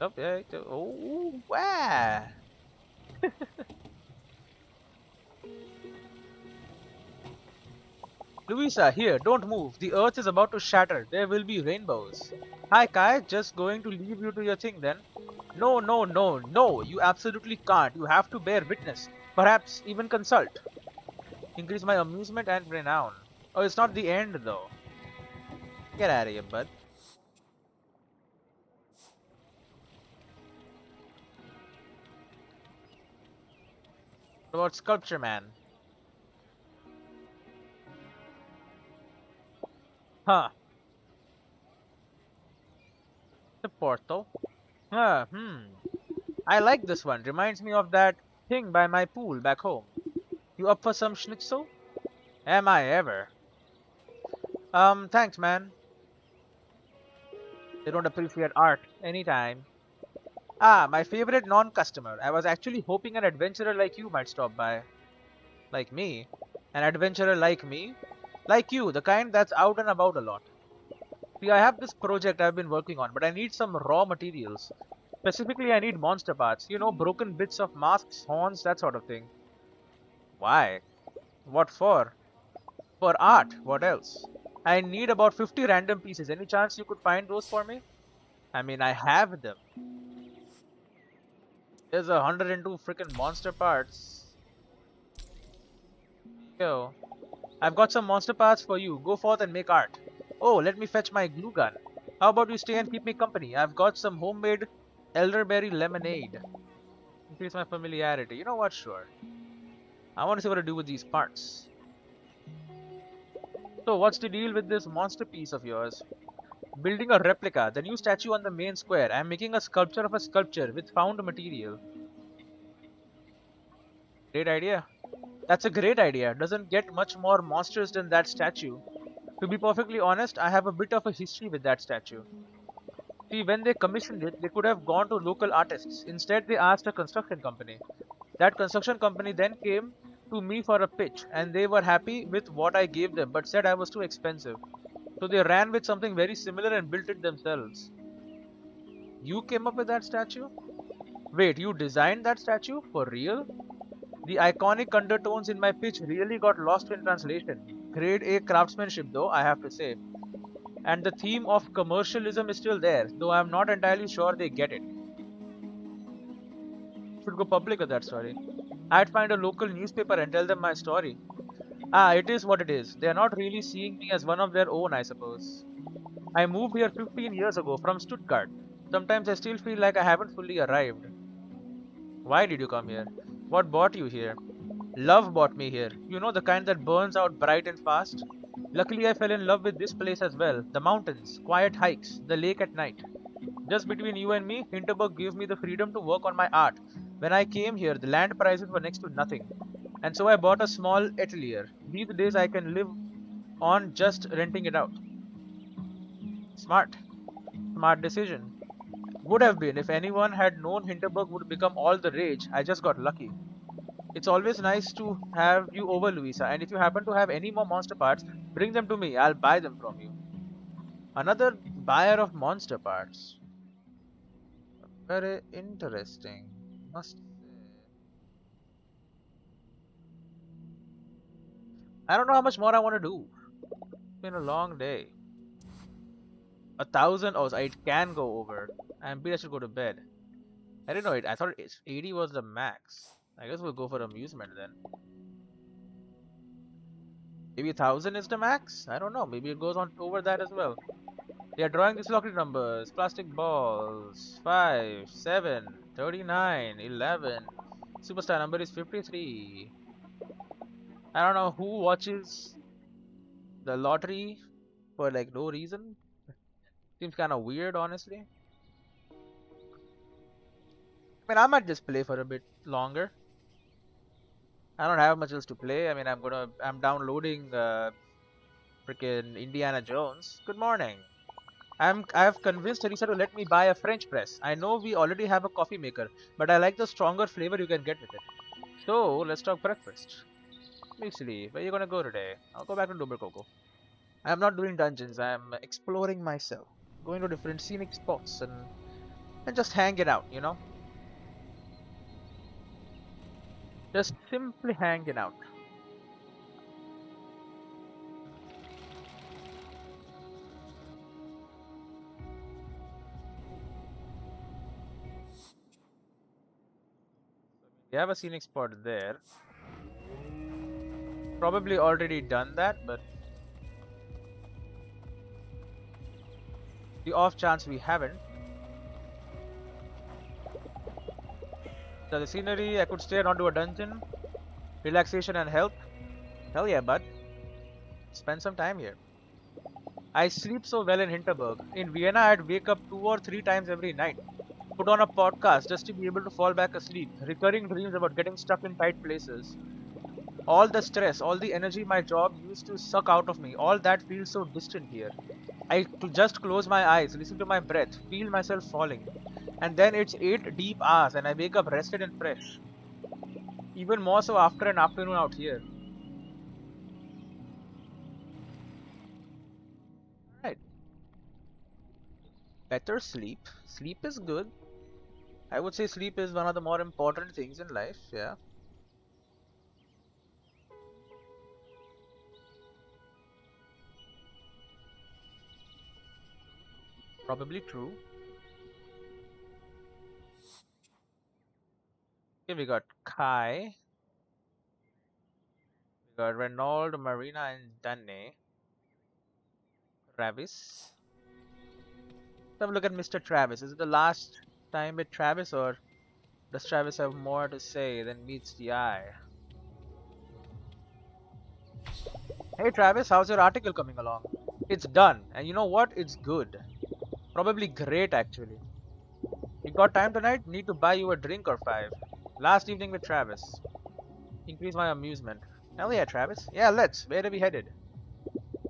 Oh, wow. Luisa, here, don't move. The earth is about to shatter. There will be rainbows. Hi, Kai. Just going to leave you to your thing then. No, no, no, no. You absolutely can't. You have to bear witness. Perhaps even consult. Increase my amusement and renown. Oh, it's not the end though. Get out of here, bud. What about Sculpture Man? Huh. The portal. I like this one. Reminds me of that thing by my pool back home. You up for some schnitzel? Am I ever? Thanks, man. They don't appreciate art. Anytime. Ah, my favorite non-customer. I was actually hoping an adventurer like you might stop by. Like me. An adventurer like me. Like you, the kind that's out and about a lot. See, I have this project I've been working on, but I need some raw materials. Specifically, I need monster parts. You know, broken bits of masks, horns, that sort of thing. Why? What for? For art. What else? I need about 50 random pieces. Any chance you could find those for me? I mean, I have them. There's 102 freaking monster parts. Yo, I've got some monster parts for you. Go forth and make art. Oh, let me fetch my glue gun. How about you stay and keep me company? I've got some homemade elderberry lemonade. Increase my familiarity. You know what? Sure. I want to see what to do with these parts. So, what's the deal with this monster piece of yours? Building a replica, the new statue on the main square. I'm making a sculpture of a sculpture with found material. Great idea. That's a great idea. Doesn't get much more monstrous than that statue. To be perfectly honest, I have a bit of a history with that statue. See, when they commissioned it, they could have gone to local artists. Instead, they asked a construction company. That construction company then came to me for a pitch, and they were happy with what I gave them, but said I was too expensive. So they ran with something very similar and built it themselves. You came up with that statue? Wait, you designed that statue? For real? The iconic undertones in my pitch really got lost in translation. Grade A craftsmanship, though, I have to say. And the theme of commercialism is still there, though I'm not entirely sure they get it. Should go public with that story. I'd find a local newspaper and tell them my story. Ah, it is what it is. They're not really seeing me as one of their own, I suppose. I moved here 15 years ago from Stuttgart. Sometimes I still feel like I haven't fully arrived. Why did you come here? What brought you here? Love brought me here. You know, the kind that burns out bright and fast? Luckily, I fell in love with this place as well. The mountains, quiet hikes, the lake at night. Just between you and me, Hinterberg gave me the freedom to work on my art. When I came here, the land prices were next to nothing. And so I bought a small atelier. These days I can live on just renting it out. Smart. Smart decision. Would have been if anyone had known Hinterberg would become all the rage. I just got lucky. It's always nice to have you over, Luisa, and if you happen to have any more monster parts, bring them to me. I'll buy them from you. Another buyer of monster parts. Very interesting. Must say. I don't know how much more I want to do. It's been a long day. 1,000. Oh, so it can go over. I'm I should go to bed. I didn't know it. I thought 80 was the max. I guess we'll go for amusement then. Maybe 1,000 is the max? I don't know. Maybe it goes on over that as well. They are drawing these lottery numbers. Plastic balls. 5, 7, 39, 11. Superstar number is 53. I don't know who watches the lottery for like no reason. Seems kind of weird, honestly. I mean, I might just play for a bit longer. I don't have much else to play. I mean, I'm downloading freaking Indiana Jones. Good morning. I've convinced Teresa to let me buy a French press. I know we already have a coffee maker, but I like the stronger flavor you can get with it. So let's talk breakfast. Basically, where you gonna go today? I'll go back to Duber Coco. I'm not doing dungeons. I'm exploring myself, going to different scenic spots and just hanging out. You know, just simply hanging out. We have a scenic spot there. Probably already done that, but the off chance we haven't. So the scenery, I could stay and not do a dungeon. Relaxation and health. Hell yeah, bud. Spend some time here. I sleep so well in Hinterberg. In Vienna, I'd wake up 2 or 3 times every night. Put on a podcast just to be able to fall back asleep. Recurring dreams about getting stuck in tight places. All the stress, all the energy my job used to suck out of me, all that feels so distant here. Just close my eyes, listen to my breath, feel myself falling. And then it's 8 deep hours and I wake up rested and fresh. Even more so after an afternoon out here. Right. Better sleep. Sleep is good. I would say sleep is one of the more important things in life, yeah. Probably true. Okay, we got Kai, we got Renault, Marina, and Danne. Travis. Let's have a look at Mr. Travis. Is it the last time with Travis, or does Travis have more to say than meets the eye? Hey Travis, how's your article coming along? It's done, and you know what? It's good. Probably great actually. You got time tonight? Need to buy you a drink or five. Last evening with Travis. Increase my amusement. Hell yeah, Travis. Yeah, let's. Where are we headed?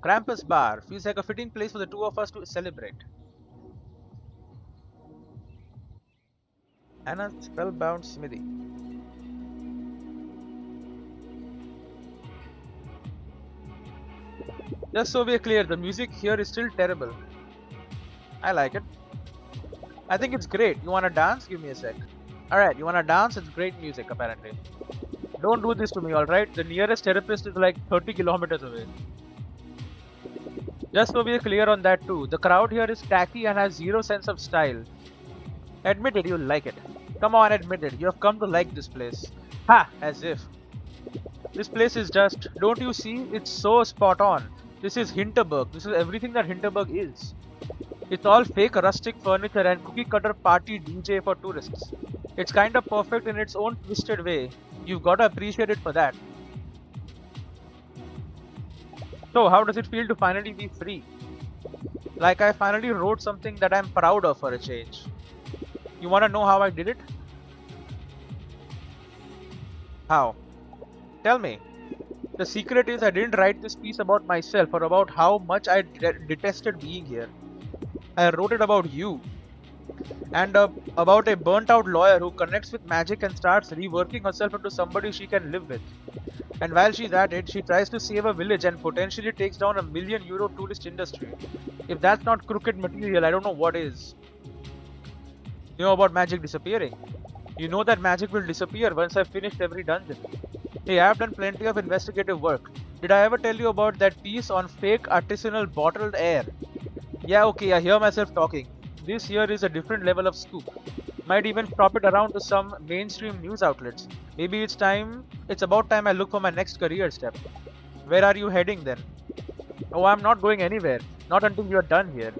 Krampus Bar. Feels like a fitting place for the two of us to celebrate. Anna Spellbound Smithy. Just so we're clear, the music here is still terrible. I like it. I think it's great. You wanna dance? Give me a sec. Alright, you wanna dance? It's great music apparently. Don't do this to me, alright? The nearest therapist is like 30 kilometers away. Just so we're clear on that too, the crowd here is tacky and has zero sense of style. Admit it, you'll like it. Come on, admit it. You have come to like this place. Ha! As if. This place is just, don't you see? It's so spot on. This is Hinterberg. This is everything that Hinterberg is. It's all fake rustic furniture and cookie cutter party DJ for tourists. It's kind of perfect in its own twisted way. You've got to appreciate it for that. So, how does it feel to finally be free? Like I finally wrote something that I'm proud of for a change. You wanna know how I did it? How? Tell me. The secret is I didn't write this piece about myself or about how much I detested being here. I wrote it about you. And about a burnt out lawyer who connects with magic and starts reworking herself into somebody she can live with. And while she's at it, she tries to save a village and potentially takes down €1 million tourist industry. If that's not crooked material, I don't know what is. You know about magic disappearing. You know that magic will disappear once I've finished every dungeon. Hey, I've done plenty of investigative work. Did I ever tell you about that piece on fake artisanal bottled air? Yeah, okay, I hear myself talking. This here is a different level of scoop. Might even shop it around to some mainstream news outlets. Maybe it's about time I look for my next career step. Where are you heading then? Oh, I'm not going anywhere. Not until you're done here.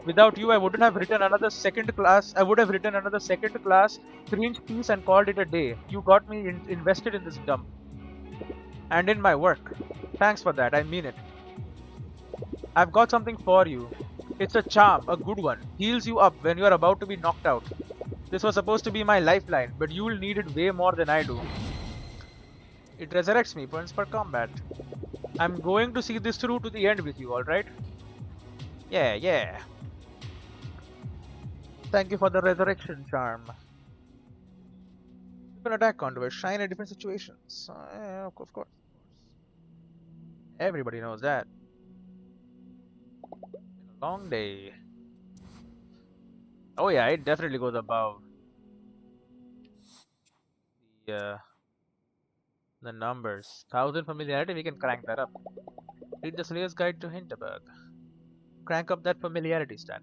Without you, I would have written another second class 3-inch piece and called it a day. You got me invested in this dump. And in my work. Thanks for that, I mean it. I've got something for you. It's a charm, a good one. Heals you up when you're about to be knocked out. This was supposed to be my lifeline, but you'll need it way more than I do. It resurrects me, points for combat. I'm going to see this through to the end with you, alright? Yeah. Thank you for the resurrection charm. You can attack conduit, shine in different situations. Yeah, of course. Everybody knows that. Been a long day. Oh yeah, it definitely goes above the numbers. 1,000 familiarity, we can crank that up. Read the Slayer's Guide to Hinterberg. Crank up that familiarity stat.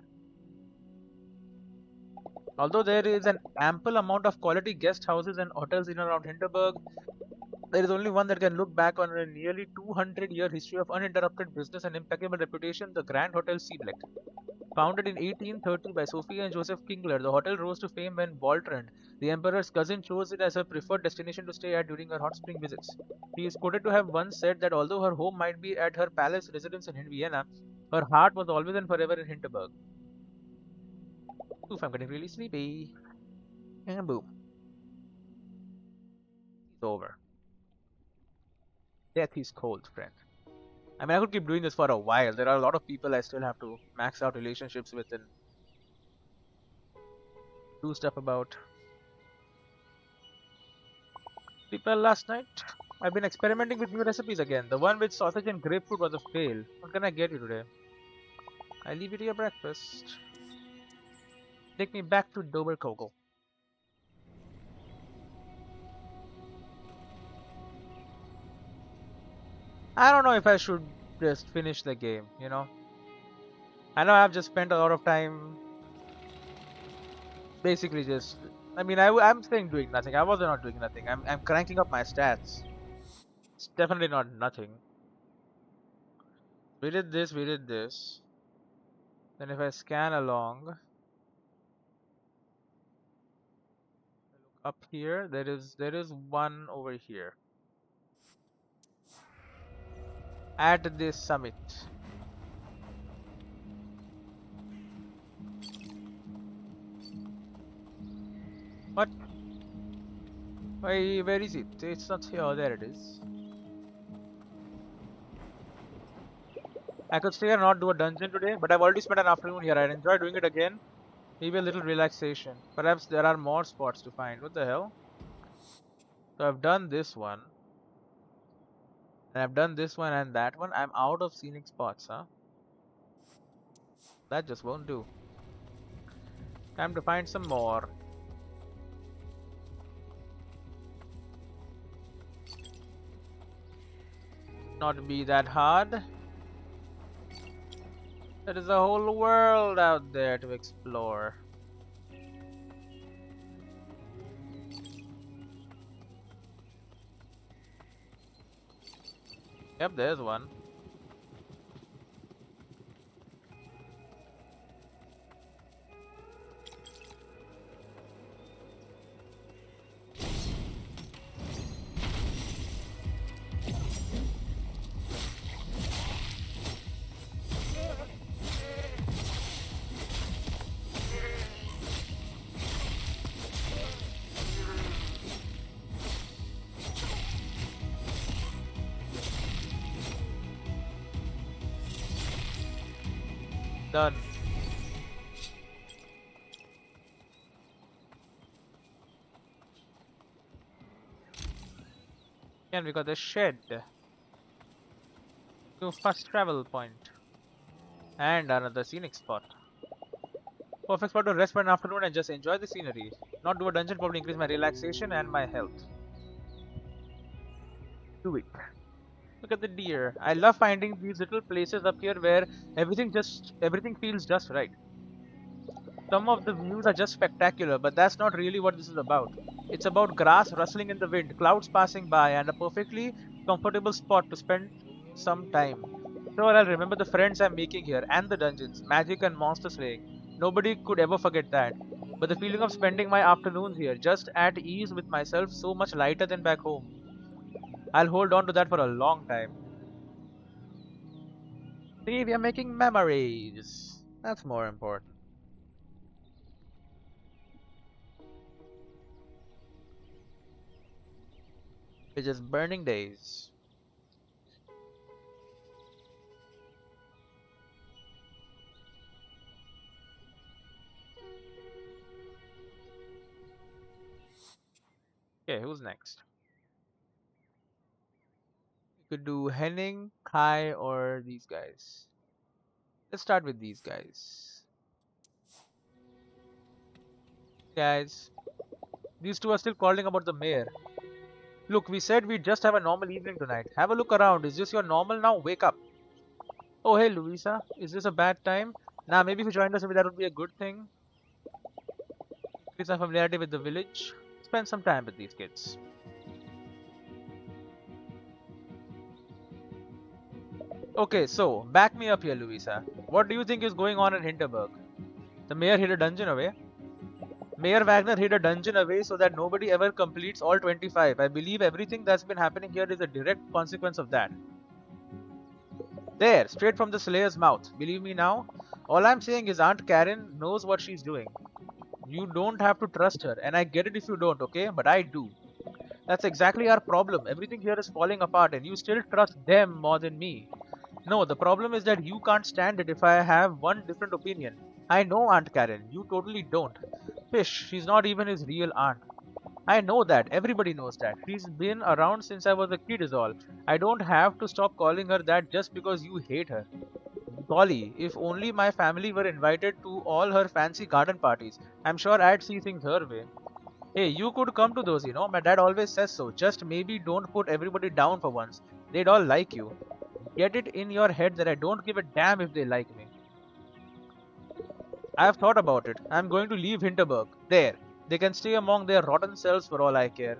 Although there is an ample amount of quality guest houses and hotels in and around Hinterberg, there is only one that can look back on a nearly 200-year history of uninterrupted business and impeccable reputation, the Grand Hotel Seeblick. Founded in 1830 by Sophia and Joseph Kingler, the hotel rose to fame when Baltrand, the emperor's cousin, chose it as her preferred destination to stay at during her hot spring visits. She is quoted to have once said that although her home might be at her palace residence in Vienna, her heart was always and forever in Hinterberg. Oof, I'm getting really sleepy. And boom. It's over. Death is cold, friend. I mean, I could keep doing this for a while. There are a lot of people I still have to max out relationships with and do stuff about. People last night. I've been experimenting with new recipes again. The one with sausage and grapefruit was a fail. What can I get you today? I leave you to your breakfast. Take me back to Dover Cocoa. I don't know if I should just finish the game, you know? I know I've just spent a lot of time basically just. I mean, I'm saying doing nothing. I was not doing nothing. I'm cranking up my stats. It's definitely not nothing. We did this, we did this. Then if I scan along, up here, there is one over here. At this summit. What? Where is it? It's not here. Oh, there it is. I could stay and not do a dungeon today, but I've already spent an afternoon here. I'd enjoy doing it again. Maybe a little relaxation. Perhaps there are more spots to find. What the hell? So I've done this one. And I've done this one and that one. I'm out of scenic spots, huh? That just won't do. Time to find some more. Not be that hard. There is a whole world out there to explore. Yep, there's one. Done. And we got the shed. To first travel point. And another scenic spot. Perfect spot to rest for an afternoon and just enjoy the scenery. Not do a dungeon, probably increase my relaxation and my health. Do it. Look at the deer. I love finding these little places up here where everything feels just right. Some of the views are just spectacular, but that's not really what this is about. It's about grass rustling in the wind, clouds passing by, and a perfectly comfortable spot to spend some time. Sure, I'll remember the friends I'm making here, and the dungeons, magic and monster slaying. Nobody could ever forget that. But the feeling of spending my afternoons here, just at ease with myself, so much lighter than back home. I'll hold on to that for a long time. See, we are making memories. That's more important. We're just burning days. Okay, who's next? We could do Henning, Kai, or these guys. Let's start with these guys. Guys, these two are still calling about the mayor. Look, we said we'd just have a normal evening tonight. Have a look around. Is this your normal now? Wake up. Oh, hey, Luisa. Is this a bad time? Nah, maybe if you joined us, maybe that would be a good thing. Get some familiarity with the village. Spend some time with these kids. Okay, so, back me up here, Luisa. What do you think is going on in Hinterberg? The mayor hid a dungeon away. Mayor Wagner hid a dungeon away so that nobody ever completes all 25. I believe everything that's been happening here is a direct consequence of that. There, straight from the Slayer's mouth. Believe me now? All I'm saying is Aunt Karen knows what she's doing. You don't have to trust her, and I get it if you don't, okay? But I do. That's exactly our problem. Everything here is falling apart, and you still trust them more than me. No, the problem is that you can't stand it if I have one different opinion. I know Aunt Karen. You totally don't. Fish, she's not even his real aunt. I know that. Everybody knows that. She's been around since I was a kid, is all. I don't have to stop calling her that just because you hate her. Golly, if only my family were invited to all her fancy garden parties. I'm sure I'd see things her way. Hey, you could come to those, you know. My dad always says so. Just maybe don't put everybody down for once. They'd all like you. Get it in your head that I don't give a damn if they like me. I have thought about it. I'm going to leave Hinterberg. There. They can stay among their rotten selves for all I care.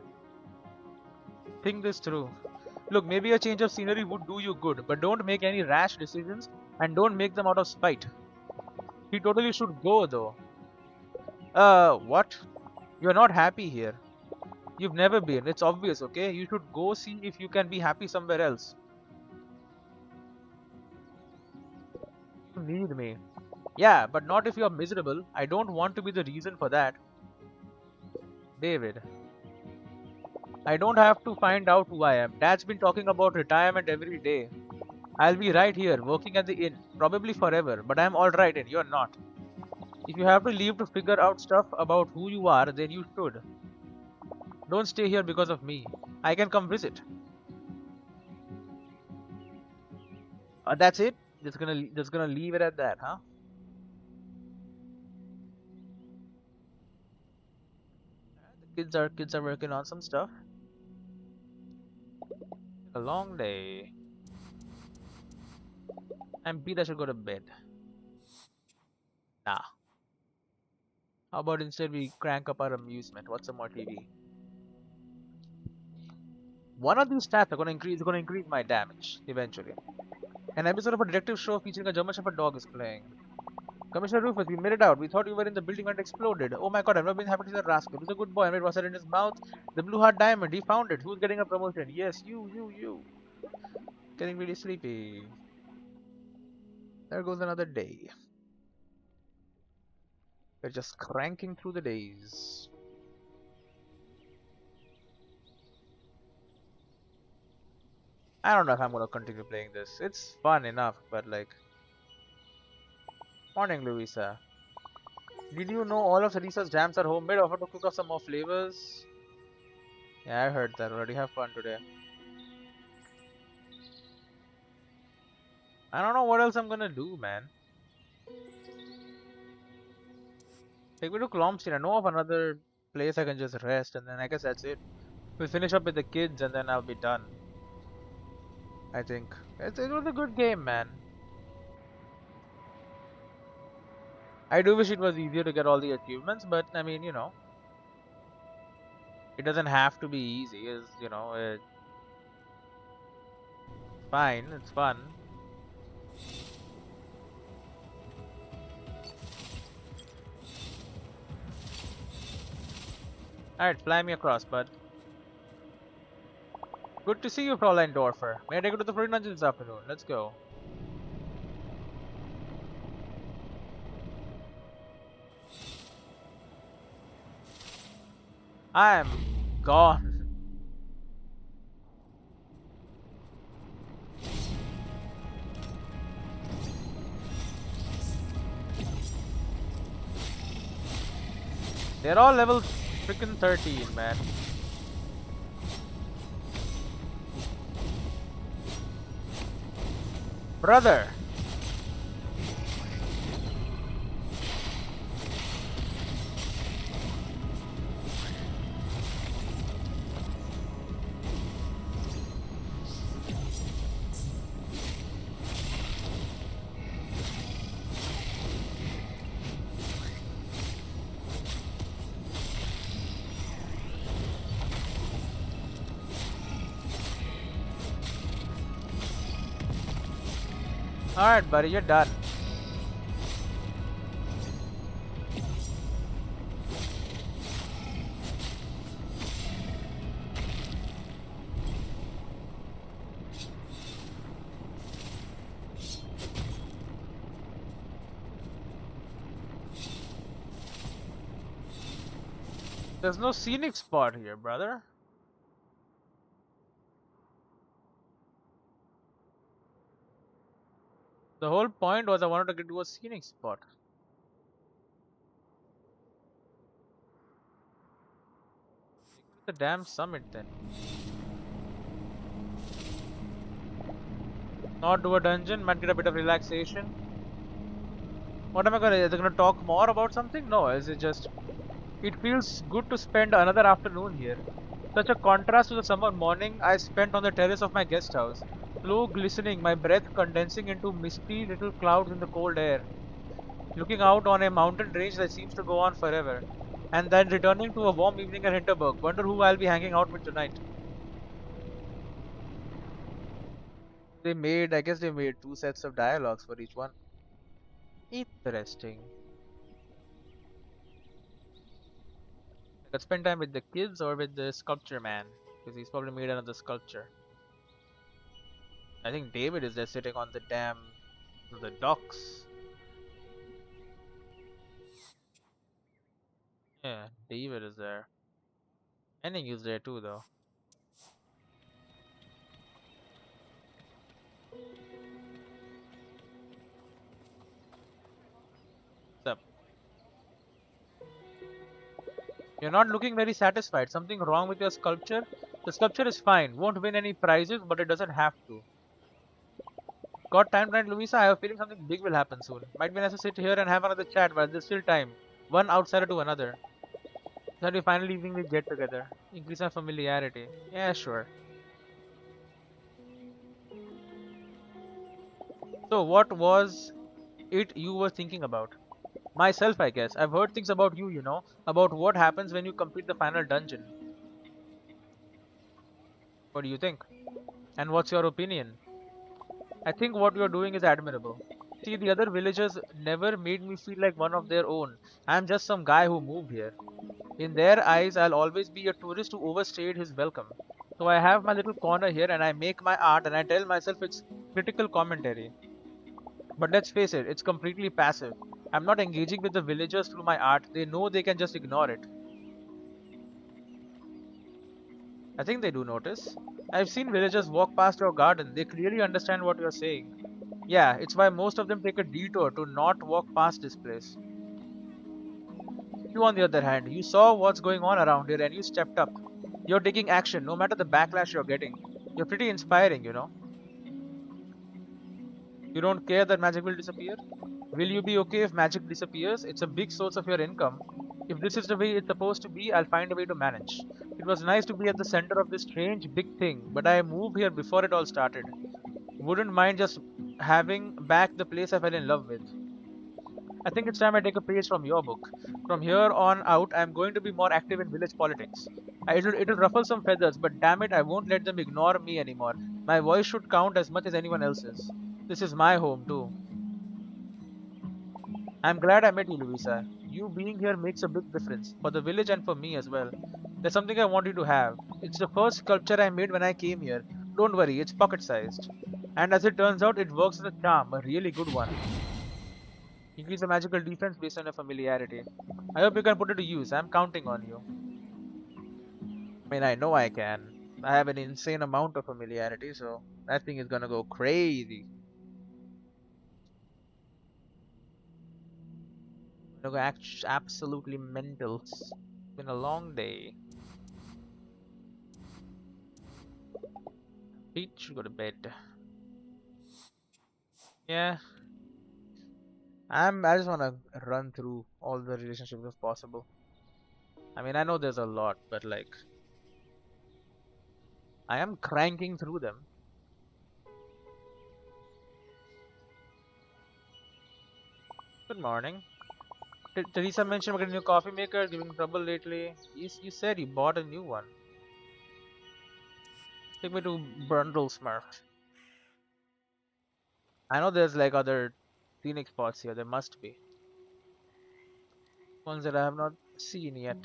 Think this through. Look, maybe a change of scenery would do you good, but don't make any rash decisions and don't make them out of spite. He totally should go though. What? You're not happy here. You've never been. It's obvious, okay? You should go see if you can be happy somewhere else. You need me. Yeah, but not if you're miserable. I don't want to be the reason for that. David, I don't have to find out who I am. Dad's been talking about retirement every day. I'll be right here, working at the inn. Probably forever, but I'm alright and you're not. If you have to leave to figure out stuff about who you are, then you should. Don't stay here because of me. I can come visit. That's it? Just gonna leave it at that, huh? The kids are working on some stuff. A long day. I'm beat. I should go to bed. Nah. How about instead we crank up our amusement? What's some more TV? One of these stats are gonna increase my damage eventually. An episode of a detective show featuring a German Shepherd dog is playing. Commissioner Rufus, we made it out. We thought you were in the building when it exploded. Oh my god, I've never been happy to see that rascal. He's a good boy. I made what's that in his mouth? The blue heart diamond. He found it. Who's getting a promotion? Yes, you. Getting really sleepy. There goes another day. We're just cranking through the days. I don't know if I'm gonna continue playing this. It's fun enough, but like... Morning, Luisa. Did you know all of Salisa's jams are homemade? Offer to cook up some more flavors? Yeah, I heard that already. Have fun today. I don't know what else I'm gonna do, man. Take me to Clomstein. I know of another place I can just rest, and then I guess that's it. We'll finish up with the kids, and then I'll be done. I think. It was a good game, man. I do wish it was easier to get all the achievements, but I mean, you know, it doesn't have to be easy. It's fine. It's fun. Alright, fly me across, bud. Good to see you, Fraulein Dorfer. May I take you to the Forbidden Dungeon this afternoon? Let's go. I'm gone. They're all level freaking 13, man. Brother! Alright, buddy, you're done. There's no scenic spot here, brother. The whole point was I wanted to get to a scenic spot. The damn summit then. Not do a dungeon, might get a bit of relaxation. What am I gonna? Are they gonna talk more about something? No, is it just? It feels good to spend another afternoon here. Such a contrast to the summer morning I spent on the terrace of my guest house. Slow glistening, my breath condensing into misty little clouds in the cold air. Looking out on a mountain range that seems to go on forever. And then returning to a warm evening at Hinterberg. Wonder who I'll be hanging out with tonight. I guess they made two sets of dialogues for each one. Interesting. I could spend time with the kids or with the sculpture man, because he's probably made another sculpture. I think David is there sitting on the docks. Yeah, David is there. Henning is there too, though. What's up? You're not looking very satisfied. Something wrong with your sculpture? The sculpture is fine. Won't win any prizes, but it doesn't have to. Got time tonight, Luisa? I have a feeling something big will happen soon. Might be nice to sit here and have another chat while there's still time. One outsider to another. That we finally evening we get together. Increase our familiarity. Yeah, sure. So, what was it you were thinking about? Myself, I guess. I've heard things about you, about what happens when you complete the final dungeon. What do you think? And what's your opinion? I think what you're doing is admirable. See, the other villagers never made me feel like one of their own. I'm just some guy who moved here. In their eyes, I'll always be a tourist who overstayed his welcome. So I have my little corner here and I make my art and I tell myself it's critical commentary. But let's face it, it's completely passive. I'm not engaging with the villagers through my art. They know they can just ignore it. I think they do notice. I've seen villagers walk past your garden. They clearly understand what you're saying. Yeah, it's why most of them take a detour to not walk past this place. You, on the other hand, you saw what's going on around here and you stepped up. You're taking action no matter the backlash you're getting. You're pretty inspiring. You don't care that magic will disappear? Will you be okay if magic disappears? It's a big source of your income. If this is the way it's supposed to be, I'll find a way to manage. It was nice to be at the center of this strange big thing, but I moved here before it all started. Wouldn't mind just having back the place I fell in love with. I think it's time I take a page from your book. From here on out, I'm going to be more active in village politics. It'll ruffle some feathers, but damn it, I won't let them ignore me anymore. My voice should count as much as anyone else's. This is my home, too. I'm glad I met you, Luisa. You being here makes a big difference, for the village and for me as well. There's something I want you to have. It's the first sculpture I made when I came here. Don't worry, it's pocket sized. And as it turns out, it works as a charm, a really good one. Increase the magical defense based on your familiarity. I hope you can put it to use. I'm counting on you. I mean, I know I can. I have an insane amount of familiarity, so that thing is gonna go crazy. Gonna go absolutely mental. It's been a long day. Pete should go to bed. Yeah, I just wanna run through all the relationships if possible. I mean, I know there's a lot, but like, I am cranking through them. Good morning. Teresa mentioned about a new coffee maker giving trouble lately. You said you bought a new one. Take me to Brundle Smurf. I know there's like other scenic spots here. There must be ones that I have not seen yet.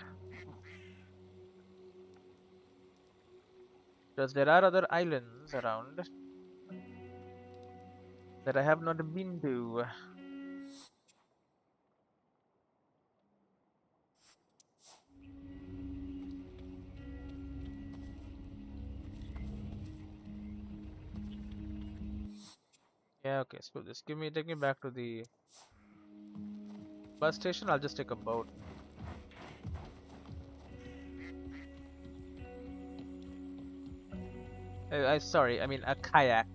Because there are other islands around that I have not been to. Yeah, okay. So just take me back to the bus station. I'll just take a boat. Sorry, I mean a kayak.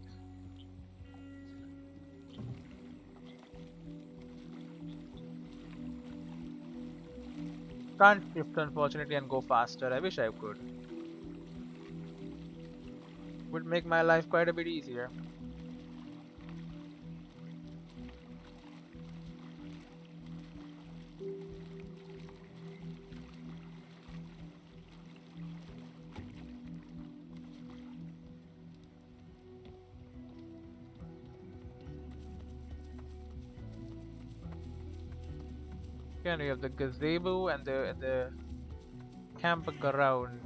Can't shift unfortunately and go faster. I wish I could. Would make my life quite a bit easier. Again, we have the gazebo and the campgrounds.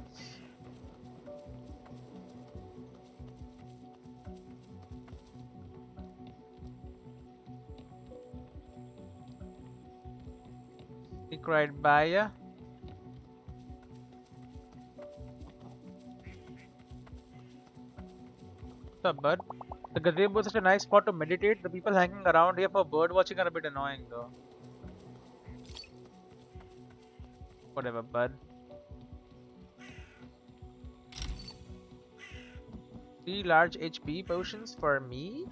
Sneak right by ya. What's up, bud? The gazebo is such a nice spot to meditate. The people hanging around here for bird watching are a bit annoying, though. Whatever, bud. 3 large HP potions for me.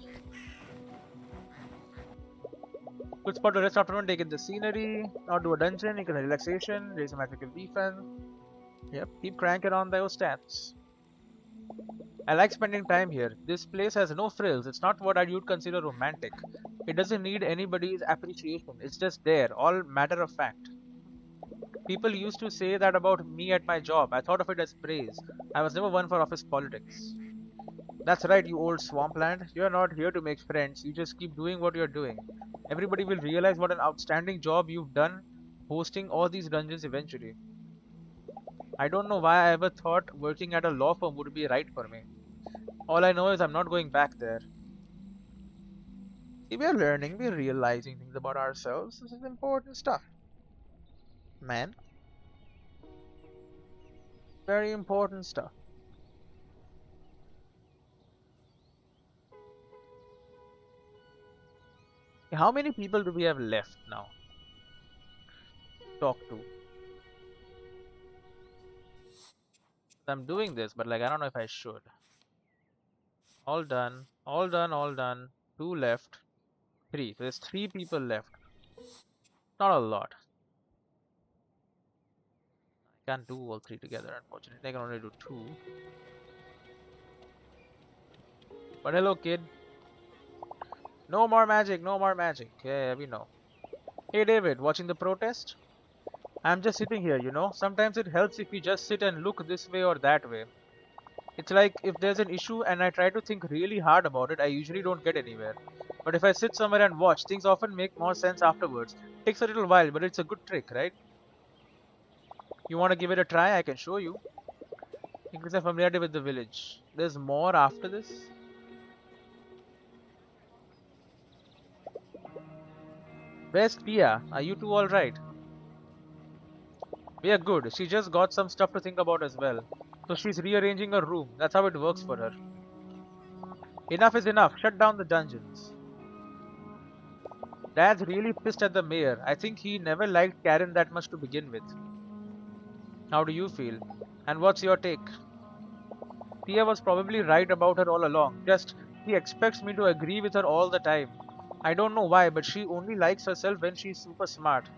Good spot to rest afternoon, take in the scenery, not do a dungeon, you can relaxation, raise a magical defense. Yep, keep cranking on those stats. I like spending time here. This place has no frills. It's not what you'd consider romantic. It doesn't need anybody's appreciation. It's just there, all matter of fact. People used to say that about me at my job. I thought of it as praise. I was never one for office politics. That's right, you old swampland. You're not here to make friends. You just keep doing what you're doing. Everybody will realize what an outstanding job you've done hosting all these dungeons eventually. I don't know why I ever thought working at a law firm would be right for me. All I know is I'm not going back there. See, we're learning, we're realizing things about ourselves. This is important stuff. Man. Very important stuff. How many people do we have left now? Talk to. I'm doing this, but like I don't know if I should. All done, all done, all done. 2 left. 3. So there's 3 people left. Not a lot. I can't do all 3 together, unfortunately. I can only do 2. But hello, kid. No more magic, no more magic. Yeah, we know. Hey, David, watching the protest? I'm just sitting here, you know. Sometimes it helps if you just sit and look this way or that way. It's like if there's an issue and I try to think really hard about it, I usually don't get anywhere. But if I sit somewhere and watch, things often make more sense afterwards. Takes a little while, but it's a good trick, right? You want to give it a try? I can show you. Increase my familiarity with the village. There's more after this? Where's Tia? Are you two alright? We are good. She just got some stuff to think about as well. So she's rearranging her room. That's how it works for her. Enough is enough. Shut down the dungeons. Dad's really pissed at the mayor. I think he never liked Karen that much to begin with. How do you feel? And what's your take? Tia was probably right about her all along. Just, he expects me to agree with her all the time. I don't know why, but she only likes herself when she's super smart.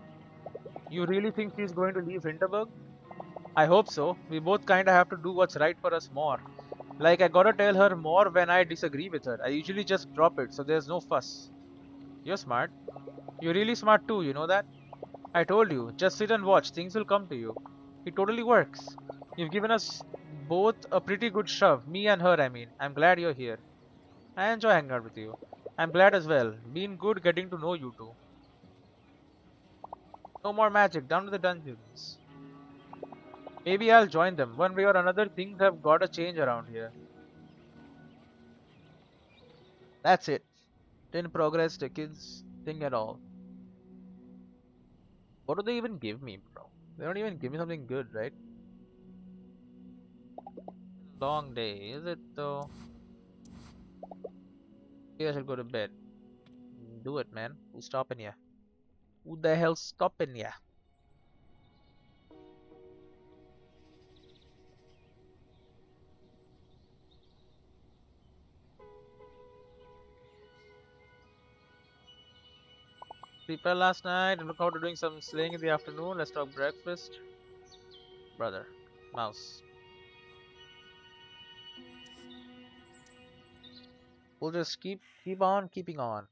You really think she's going to leave Hinterberg? I hope so. We both kinda have to do what's right for us more. Like, I gotta tell her more when I disagree with her. I usually just drop it, so there's no fuss. You're smart. You're really smart too, you know that? I told you, just sit and watch, things will come to you. It totally works. You've given us both a pretty good shove, me and her, I mean. I'm glad you're here. I enjoy hanging out with you. I'm glad as well. Been good getting to know you two. No more magic, down to the dungeons. Maybe I'll join them. One way or another, things have gotta change around here. That's it. Didn't progress the kids thing at all. What do they even give me, bro? They don't even give me something good, right? Long day, is it though? Maybe I should go to bed. Do it, man. Who's stopping ya? Who the hell's stopping ya? Sleep well last night and look forward to doing some sleighing in the afternoon. Let's talk breakfast. Brother. Mouse. We'll just keep on keeping on.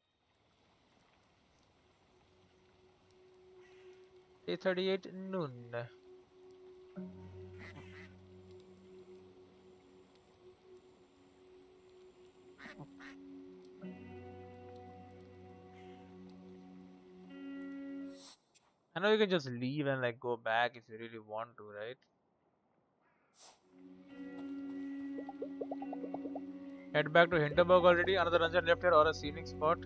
8:38 noon. I know you can just leave and like go back if you really want to, right? Head back to Hinterberg already. Another dungeon left here or a scenic spot.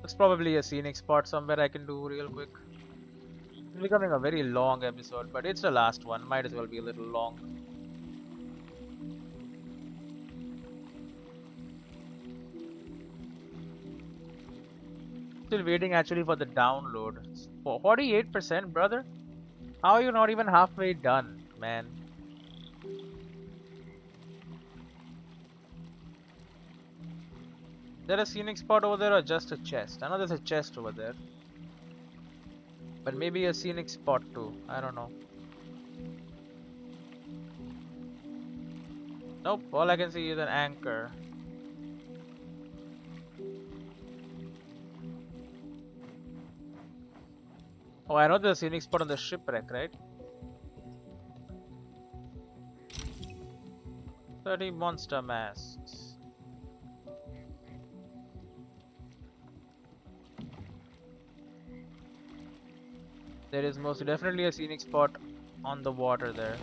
It's probably a scenic spot somewhere I can do real quick. It's becoming a very long episode, but it's the last one. Might as well be a little long. Still waiting actually for the download. 48%, brother? How are you not even halfway done, man? Is there a scenic spot over there or just a chest? I know there's a chest over there. But maybe a scenic spot too. I don't know. Nope, all I can see is an anchor. Oh, I know there's a scenic spot on the shipwreck, right? 30 monster masks. There is most definitely a scenic spot on the water there.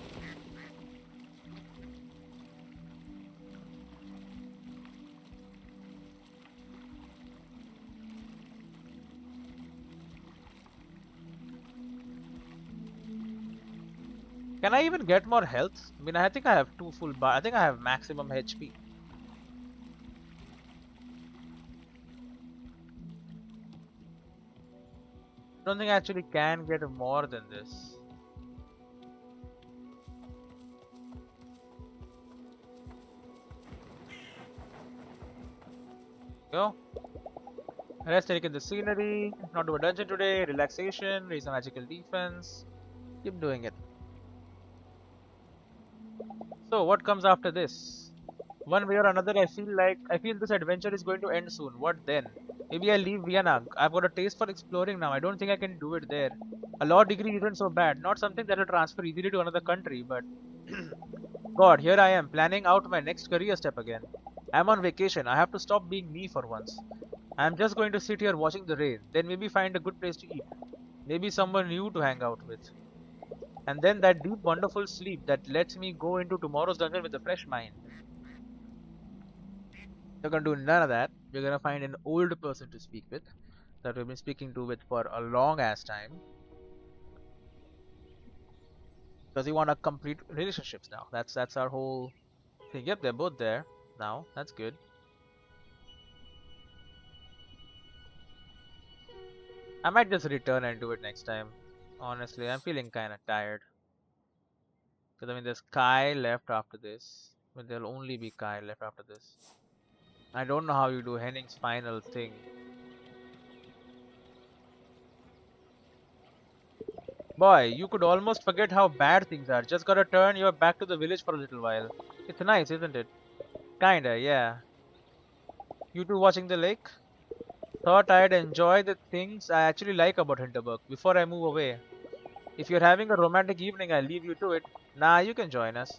Can I even get more health? I mean, I think I have 2 full bar. I think I have maximum HP. I don't think I actually can get more than this. Go. Rest, take in the scenery. Not do a dungeon today. Relaxation. Raise a magical defense. Keep doing it. So, what comes after this? One way or another, I feel this adventure is going to end soon. What then? Maybe I leave Vienna. I've got a taste for exploring now. I don't think I can do it there. A law degree isn't so bad. Not something that will transfer easily to another country, but God, here I am planning out my next career step again. I'm on vacation. I have to stop being me for once. I'm just going to sit here watching the rain, then maybe find a good place to eat. Maybe someone new to hang out with. And then that deep, wonderful sleep that lets me go into tomorrow's dungeon with a fresh mind. We're gonna do none of that. We're gonna find an old person to speak with that we've been speaking to with for a long ass time. Because we want to complete relationships now. That's our whole thing. Yep, they're both there now. That's good. I might just return and do it next time. Honestly, I'm feeling kind of tired. Because I mean, there's Kai left after this. But there'll only be Kai left after this. I don't know how you do Henning's final thing. Boy, you could almost forget how bad things are. Just gotta turn your back to the village for a little while. It's nice, isn't it? Kinda, yeah. You two watching the lake? Thought I'd enjoy the things I actually like about Hinterberg before I move away. If you're having a romantic evening, I'll leave you to it. Nah, you can join us.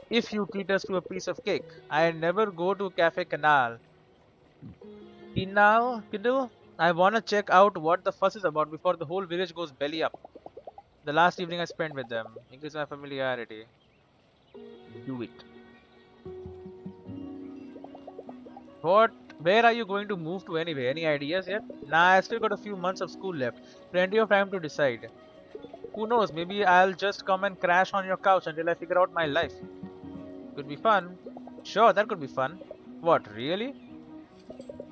If you treat us to a piece of cake. I never go to Cafe Canal. Kindle? I wanna check out what the fuss is about before the whole village goes belly up. The last evening I spent with them. Increase my familiarity. Do it. What? Where are you going to move to anyway? Any ideas yet? Nah, I still got a few months of school left. Plenty of time to decide. Who knows, maybe I'll just come and crash on your couch until I figure out my life. Could be fun. Sure, that could be fun. What, really?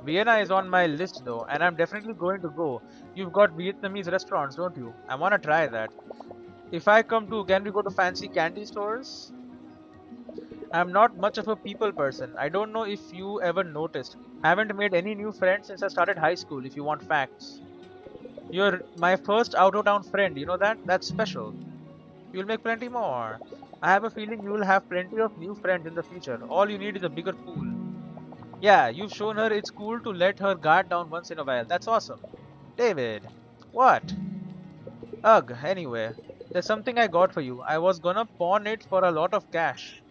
Vienna is on my list though, and I'm definitely going to go. You've got Vietnamese restaurants, don't you? I wanna try that. If I come to, can we go to fancy candy stores? I'm not much of a people person. I don't know if you ever noticed. I haven't made any new friends since I started high school, if you want facts. You're my first out of town friend, you know that? That's special. You'll make plenty more. I have a feeling you will have plenty of new friends in the future. All you need is a bigger pool. Yeah, you've shown her it's cool to let her guard down once in a while. That's awesome. David. What? Ugh, anyway. There's something I got for you. I was gonna pawn it for a lot of cash.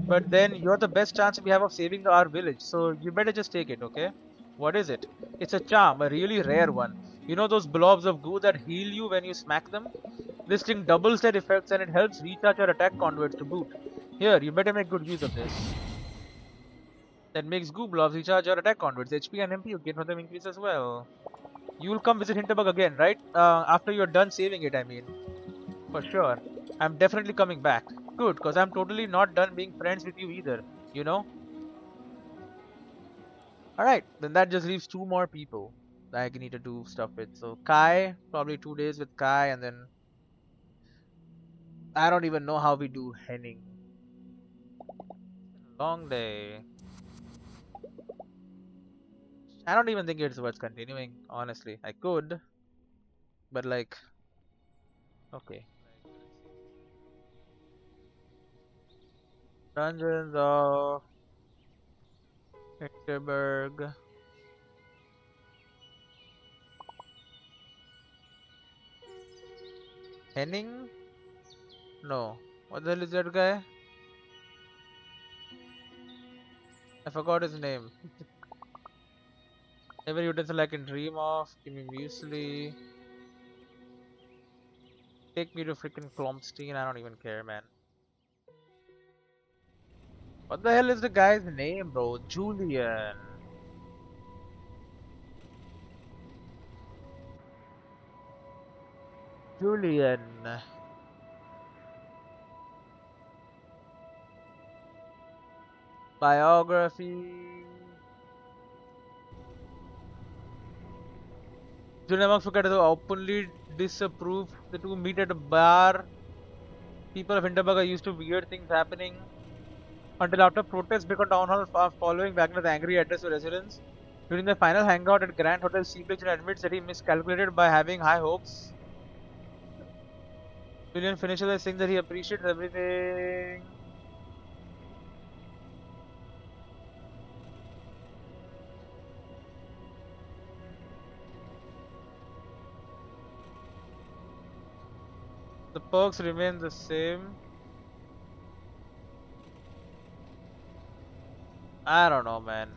But then you're the best chance we have of saving our village, so you better just take it, okay? What is it? It's a charm, a really rare one. You know those blobs of goo that heal you when you smack them? This thing doubles their effects and it helps recharge your attack conduits to boot. Here, you better make good use of this. That makes goo blobs recharge your attack conduits. HP and MP you gain from them increase as well. You will come visit Hinterberg again, right? After you're done saving it, I mean. For sure. I'm definitely coming back. Good, because I'm totally not done being friends with you either. You know? Alright, then that just leaves two more people that I need to do stuff with. So Kai, probably 2 days with Kai, and then I don't even know how we do Henning. Long day. I don't even think it's worth continuing, honestly. I could, but like, okay. Dungeons of Hinterberg. Henning? No. What the hell is that guy? I forgot his name. Every utensil I can dream of. Give me muesli. Take me to freaking Klomstein. I don't even care, man. What the hell is the guy's name, bro? Julian. Julian. Biography. Julian amongst forget to openly disapprove the two meet at a bar. People of Hinterberg are used to weird things happening until after protests become town hall following Wagner's angry address to residents. During the final hangout at Grand Hotel Sea Beach, and admits that he miscalculated by having high hopes. Julian finishes by saying that he appreciates everything. The perks remain the same. I don't know, man.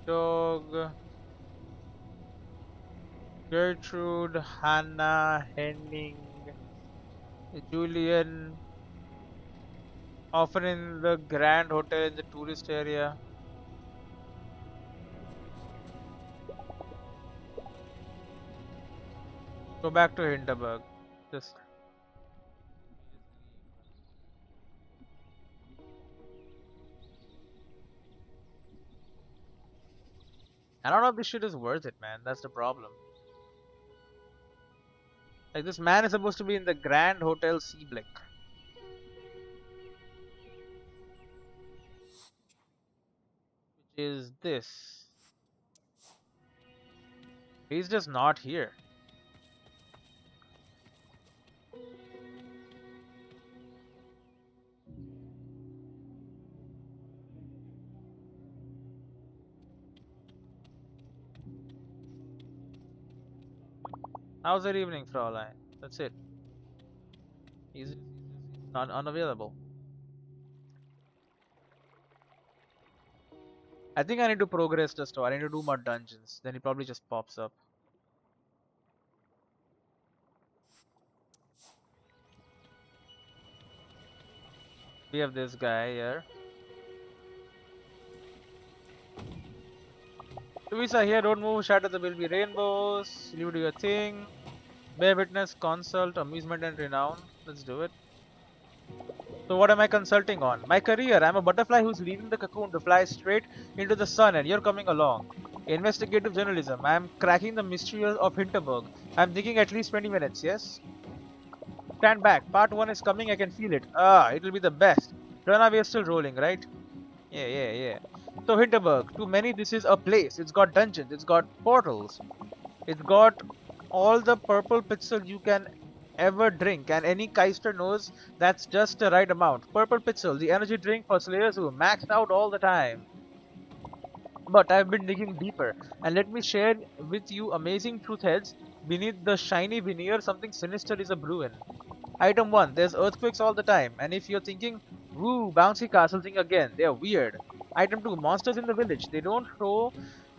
Dog. Gertrude, Hannah, Henning, Julian. Often in the Grand Hotel in the tourist area. Go back to Hinterberg. Just. I don't know if this shit is worth it, man. That's the problem. Like, this man is supposed to be in the Grand Hotel Seablick. Which is this. He's just not here. How's your evening, Fraulein? That's it. He's not unavailable. I think I need to progress the story. I need to do more dungeons. Then he probably just pops up. We have this guy here. Luisa here, don't move, shatter the will be rainbows, you do your thing. Bear witness, consult, amusement and renown. Let's do it. So what am I consulting on? My career. I'm a butterfly who's leaving the cocoon to fly straight into the sun, and you're coming along. Investigative journalism. I'm cracking the mystery of Hinterberg. I'm thinking at least 20 minutes, yes? Stand back. Part 1 is coming, I can feel it. Ah, it'll be the best. Turn, we are still rolling, right? Yeah. So Hinterberg, to many this is a place. It's got dungeons, it's got portals, it's got all the purple pixel you can ever drink, and any Keister knows that's just the right amount. Purple pixel, the energy drink for slayers who maxed out all the time. But I've been digging deeper, and let me share with you amazing truth heads. Beneath the shiny veneer, something sinister is a brewing. Item 1, there's earthquakes all the time, and if you're thinking, woo, bouncy castle thing again, they're weird. Item 2, monsters in the village. They don't show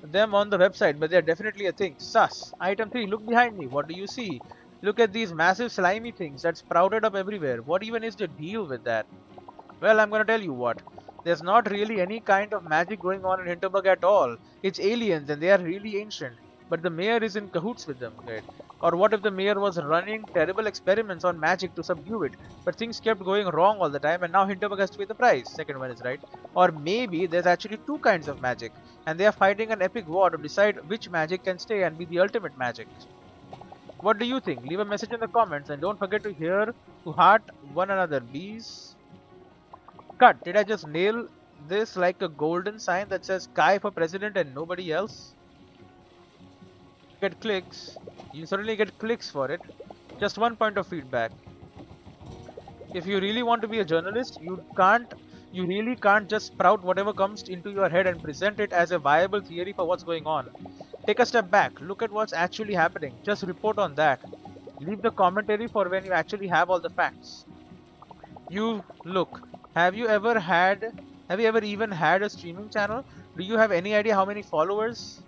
them on the website, but they're definitely a thing. Sus. Item 3, look behind me. What do you see? Look at these massive slimy things that sprouted up everywhere. What even is the deal with that? Well, I'm gonna tell you what. There's not really any kind of magic going on in Hinterberg at all. It's aliens and they are really ancient. But the mayor is in cahoots with them, right? Or what if the mayor was running terrible experiments on magic to subdue it, but things kept going wrong all the time and now Hinterberg has to pay the price? Second one is right. Or maybe there's actually two kinds of magic and they are fighting an epic war to decide which magic can stay and be the ultimate magic. What do you think? Leave a message in the comments and don't forget to heart one another, bees. Cut. Did I just nail this like a golden sign that says Kai for president and nobody else? Get clicks. You certainly get clicks for it. Just one point of feedback. If you really want to be a journalist, you really can't just sprout whatever comes into your head and present it as a viable theory for what's going on. Take a step back. Look at what's actually happening. Just report on that. Leave the commentary for when you actually have all the facts. You look. Have you ever even had a streaming channel? Do you have any idea how many followers?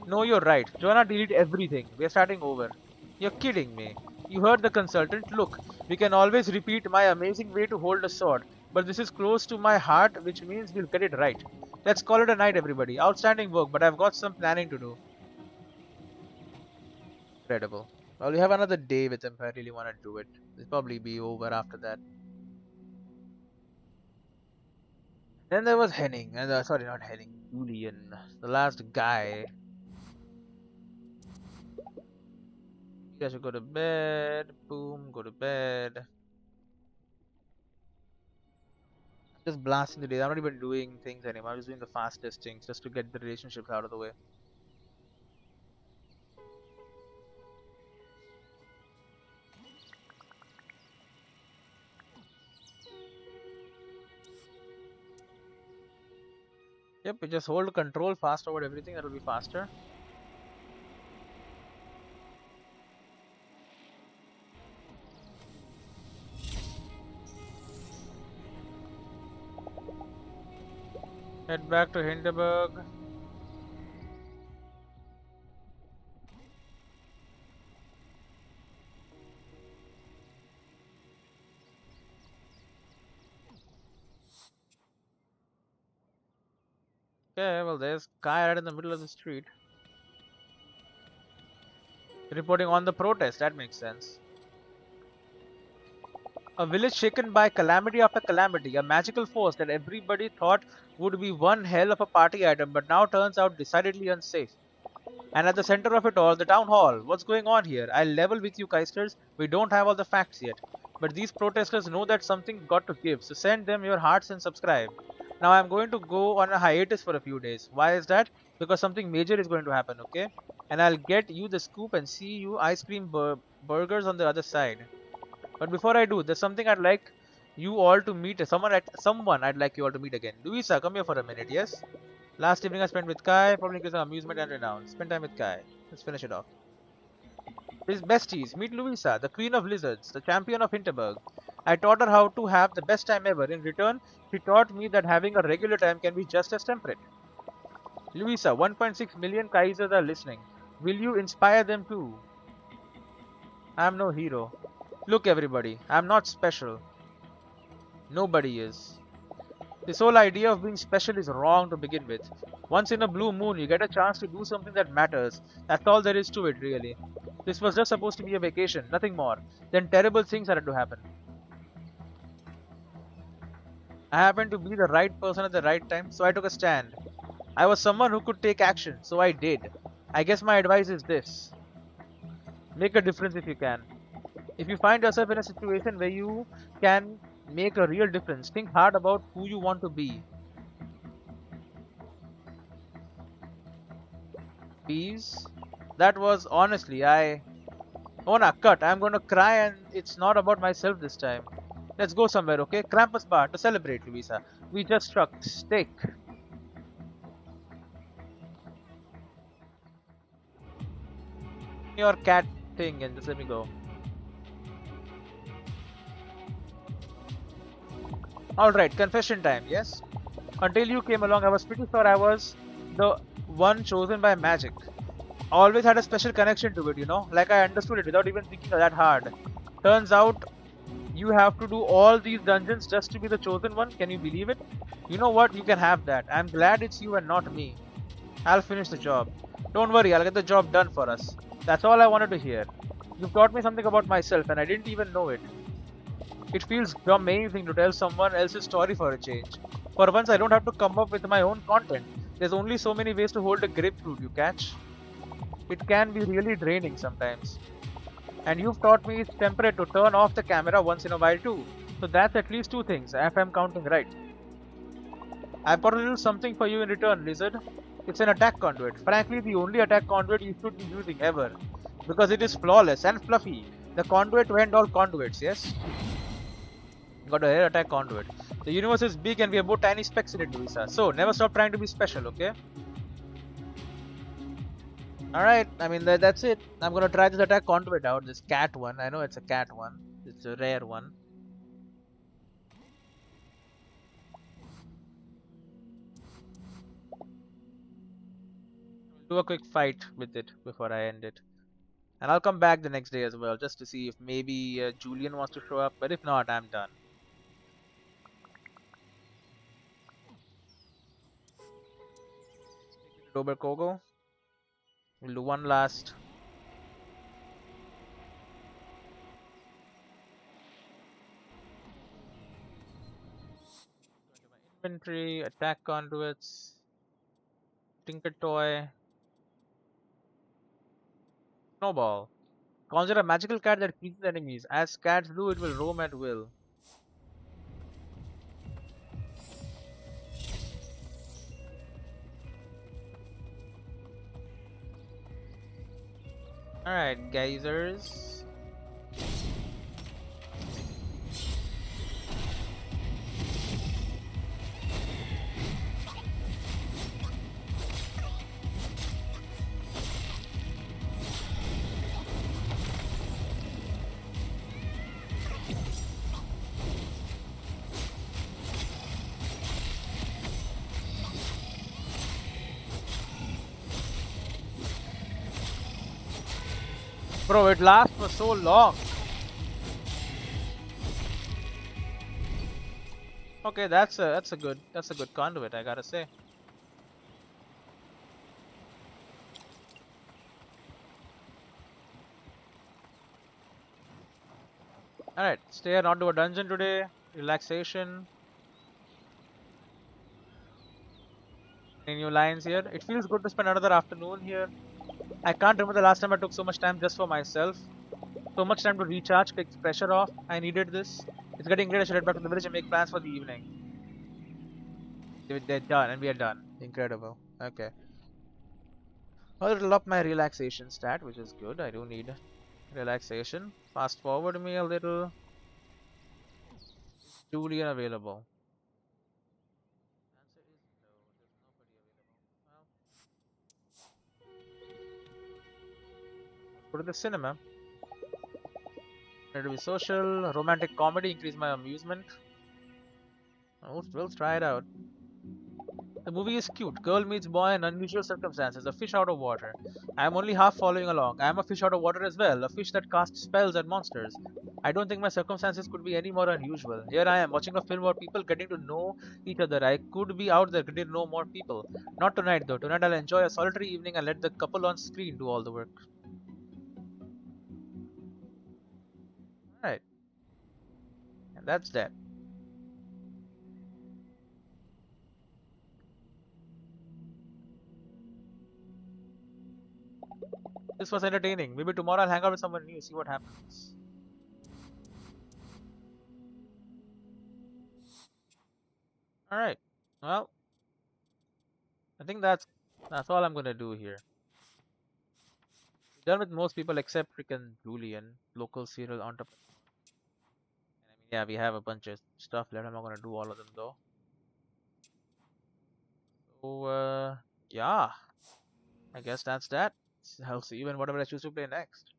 No, you're right. Joanna, delete everything. We're starting over. You're kidding me. You heard the consultant. Look, we can always repeat my amazing way to hold a sword, but this is close to my heart, which means we'll get it right. Let's call it a night, everybody. Outstanding work, but I've got some planning to do. Incredible. Well, we have another day with him if I really want to do it. It'll probably be over after that. Then there was Henning, and sorry, not Henning, Julian, the last guy. You guys should go to bed. Boom, go to bed. Just blasting the day. I'm not even doing things anymore. I'm just doing the fastest things just to get the relationships out of the way. Yep, we just hold control fast over everything. That'll be faster. Head back to Hinterberg. Okay, well, there's Kai right in the middle of the street. Reporting on the protest. That makes sense. A village shaken by calamity after calamity, a magical force that everybody thought would be one hell of a party item, but now turns out decidedly unsafe. And at the center of it all, the town hall. What's going on here? I'll level with you, Keisters. We don't have all the facts yet. But these protesters know that something's got to give, so send them your hearts and subscribe. Now I'm going to go on a hiatus for a few days. Why is that? Because something major is going to happen, okay? And I'll get you the scoop and see you ice cream burgers on the other side. But before I do, there's something I'd like you all to meet. Someone I'd like you all to meet again. Luisa, come here for a minute, yes? Last evening I spent with Kai, probably because of amusement and renown. Spend time with Kai. Let's finish it off. His besties, meet Luisa, the queen of lizards, the champion of Hinterberg. I taught her how to have the best time ever. In return, she taught me that having a regular time can be just as temperate. Luisa, 1.6 million Kaisers are listening. Will you inspire them too? I'm no hero. Look everybody, I'm not special. Nobody is. This whole idea of being special is wrong to begin with. Once in a blue moon, you get a chance to do something that matters. That's all there is to it, really. This was just supposed to be a vacation, nothing more. Then terrible things started to happen. I happened to be the right person at the right time, so I took a stand. I was someone who could take action, so I did. I guess my advice is this: make a difference if you can. If you find yourself in a situation where you can make a real difference, think hard about who you want to be. Please. That was honestly, Ona, cut. I'm gonna cry and it's not about myself this time. Let's go somewhere, okay? Krampus Bar to celebrate, Luisa. We just struck steak. Your cat thing and just let me go. Alright, confession time, yes? Until you came along, I was pretty sure I was the one chosen by magic. Always had a special connection to it, you know? Like I understood it without even thinking that hard. Turns out you have to do all these dungeons just to be the chosen one. Can you believe it? You know what? You can have that. I'm glad it's you and not me. I'll finish the job. Don't worry, I'll get the job done for us. That's all I wanted to hear. You've taught me something about myself and I didn't even know it. It feels amazing to tell someone else's story for a change. For once, I don't have to come up with my own content. There's only so many ways to hold a grapefruit, you catch? It can be really draining sometimes. And you've taught me it's temperate to turn off the camera once in a while too. So that's at least two things, if I'm counting right. I've got a little something for you in return, Lizard. It's an attack conduit. Frankly, the only attack conduit you should be using ever. Because it is flawless and fluffy. The conduit to end all conduits, yes? Got a air attack conduit. The universe is big and we have both tiny specks in it, Luisa. So, never stop trying to be special, okay? Alright, I mean, that's it. I'm gonna try this attack conduit out. This cat one. I know it's a cat one. It's a rare one. Do a quick fight with it before I end it. And I'll come back the next day as well, just to see if maybe Julian wants to show up. But if not, I'm done. Robert Kogo. We'll do one last. Inventory, attack conduits, Tinker Toy, Snowball. Conjure a magical cat that freezes enemies. As cats do, it will roam at will. Alright, geysers. Bro, it lasts for so long. Okay, that's a good conduit, I gotta say. Alright, stay here, not do a dungeon today. Relaxation. Any new lines here? It feels good to spend another afternoon here. I can't remember the last time I took so much time just for myself. So much time to recharge, take the pressure off. I needed this. It's getting late, I should head back to the village and make plans for the evening. They're done, and we are done. Incredible. Okay. Well, it'll up my relaxation stat, which is good. I do need relaxation. Fast forward me a little. Julian available. Answer is no. There's nobody available. Well, go to the cinema. Try to be social. Romantic comedy. Increase my amusement. We'll try it out. The movie is cute. Girl meets boy in unusual circumstances. A fish out of water. I am only half following along. I am a fish out of water as well. A fish that casts spells at monsters. I don't think my circumstances could be any more unusual. Here I am watching a film about people getting to know each other. I could be out there getting to know more people. Not tonight though. Tonight I'll enjoy a solitary evening and let the couple on screen do all the work. Alright. And that's that. This was entertaining. Maybe tomorrow I'll hang out with someone new, see what happens. Alright. Well, I think that's all I'm gonna do here. Done with most people except freaking Julian, local serial entrepreneur. And I mean, yeah, we have a bunch of stuff left. I'm not gonna do all of them though. So, yeah, I guess that's that. I'll see you in whatever I choose to play next.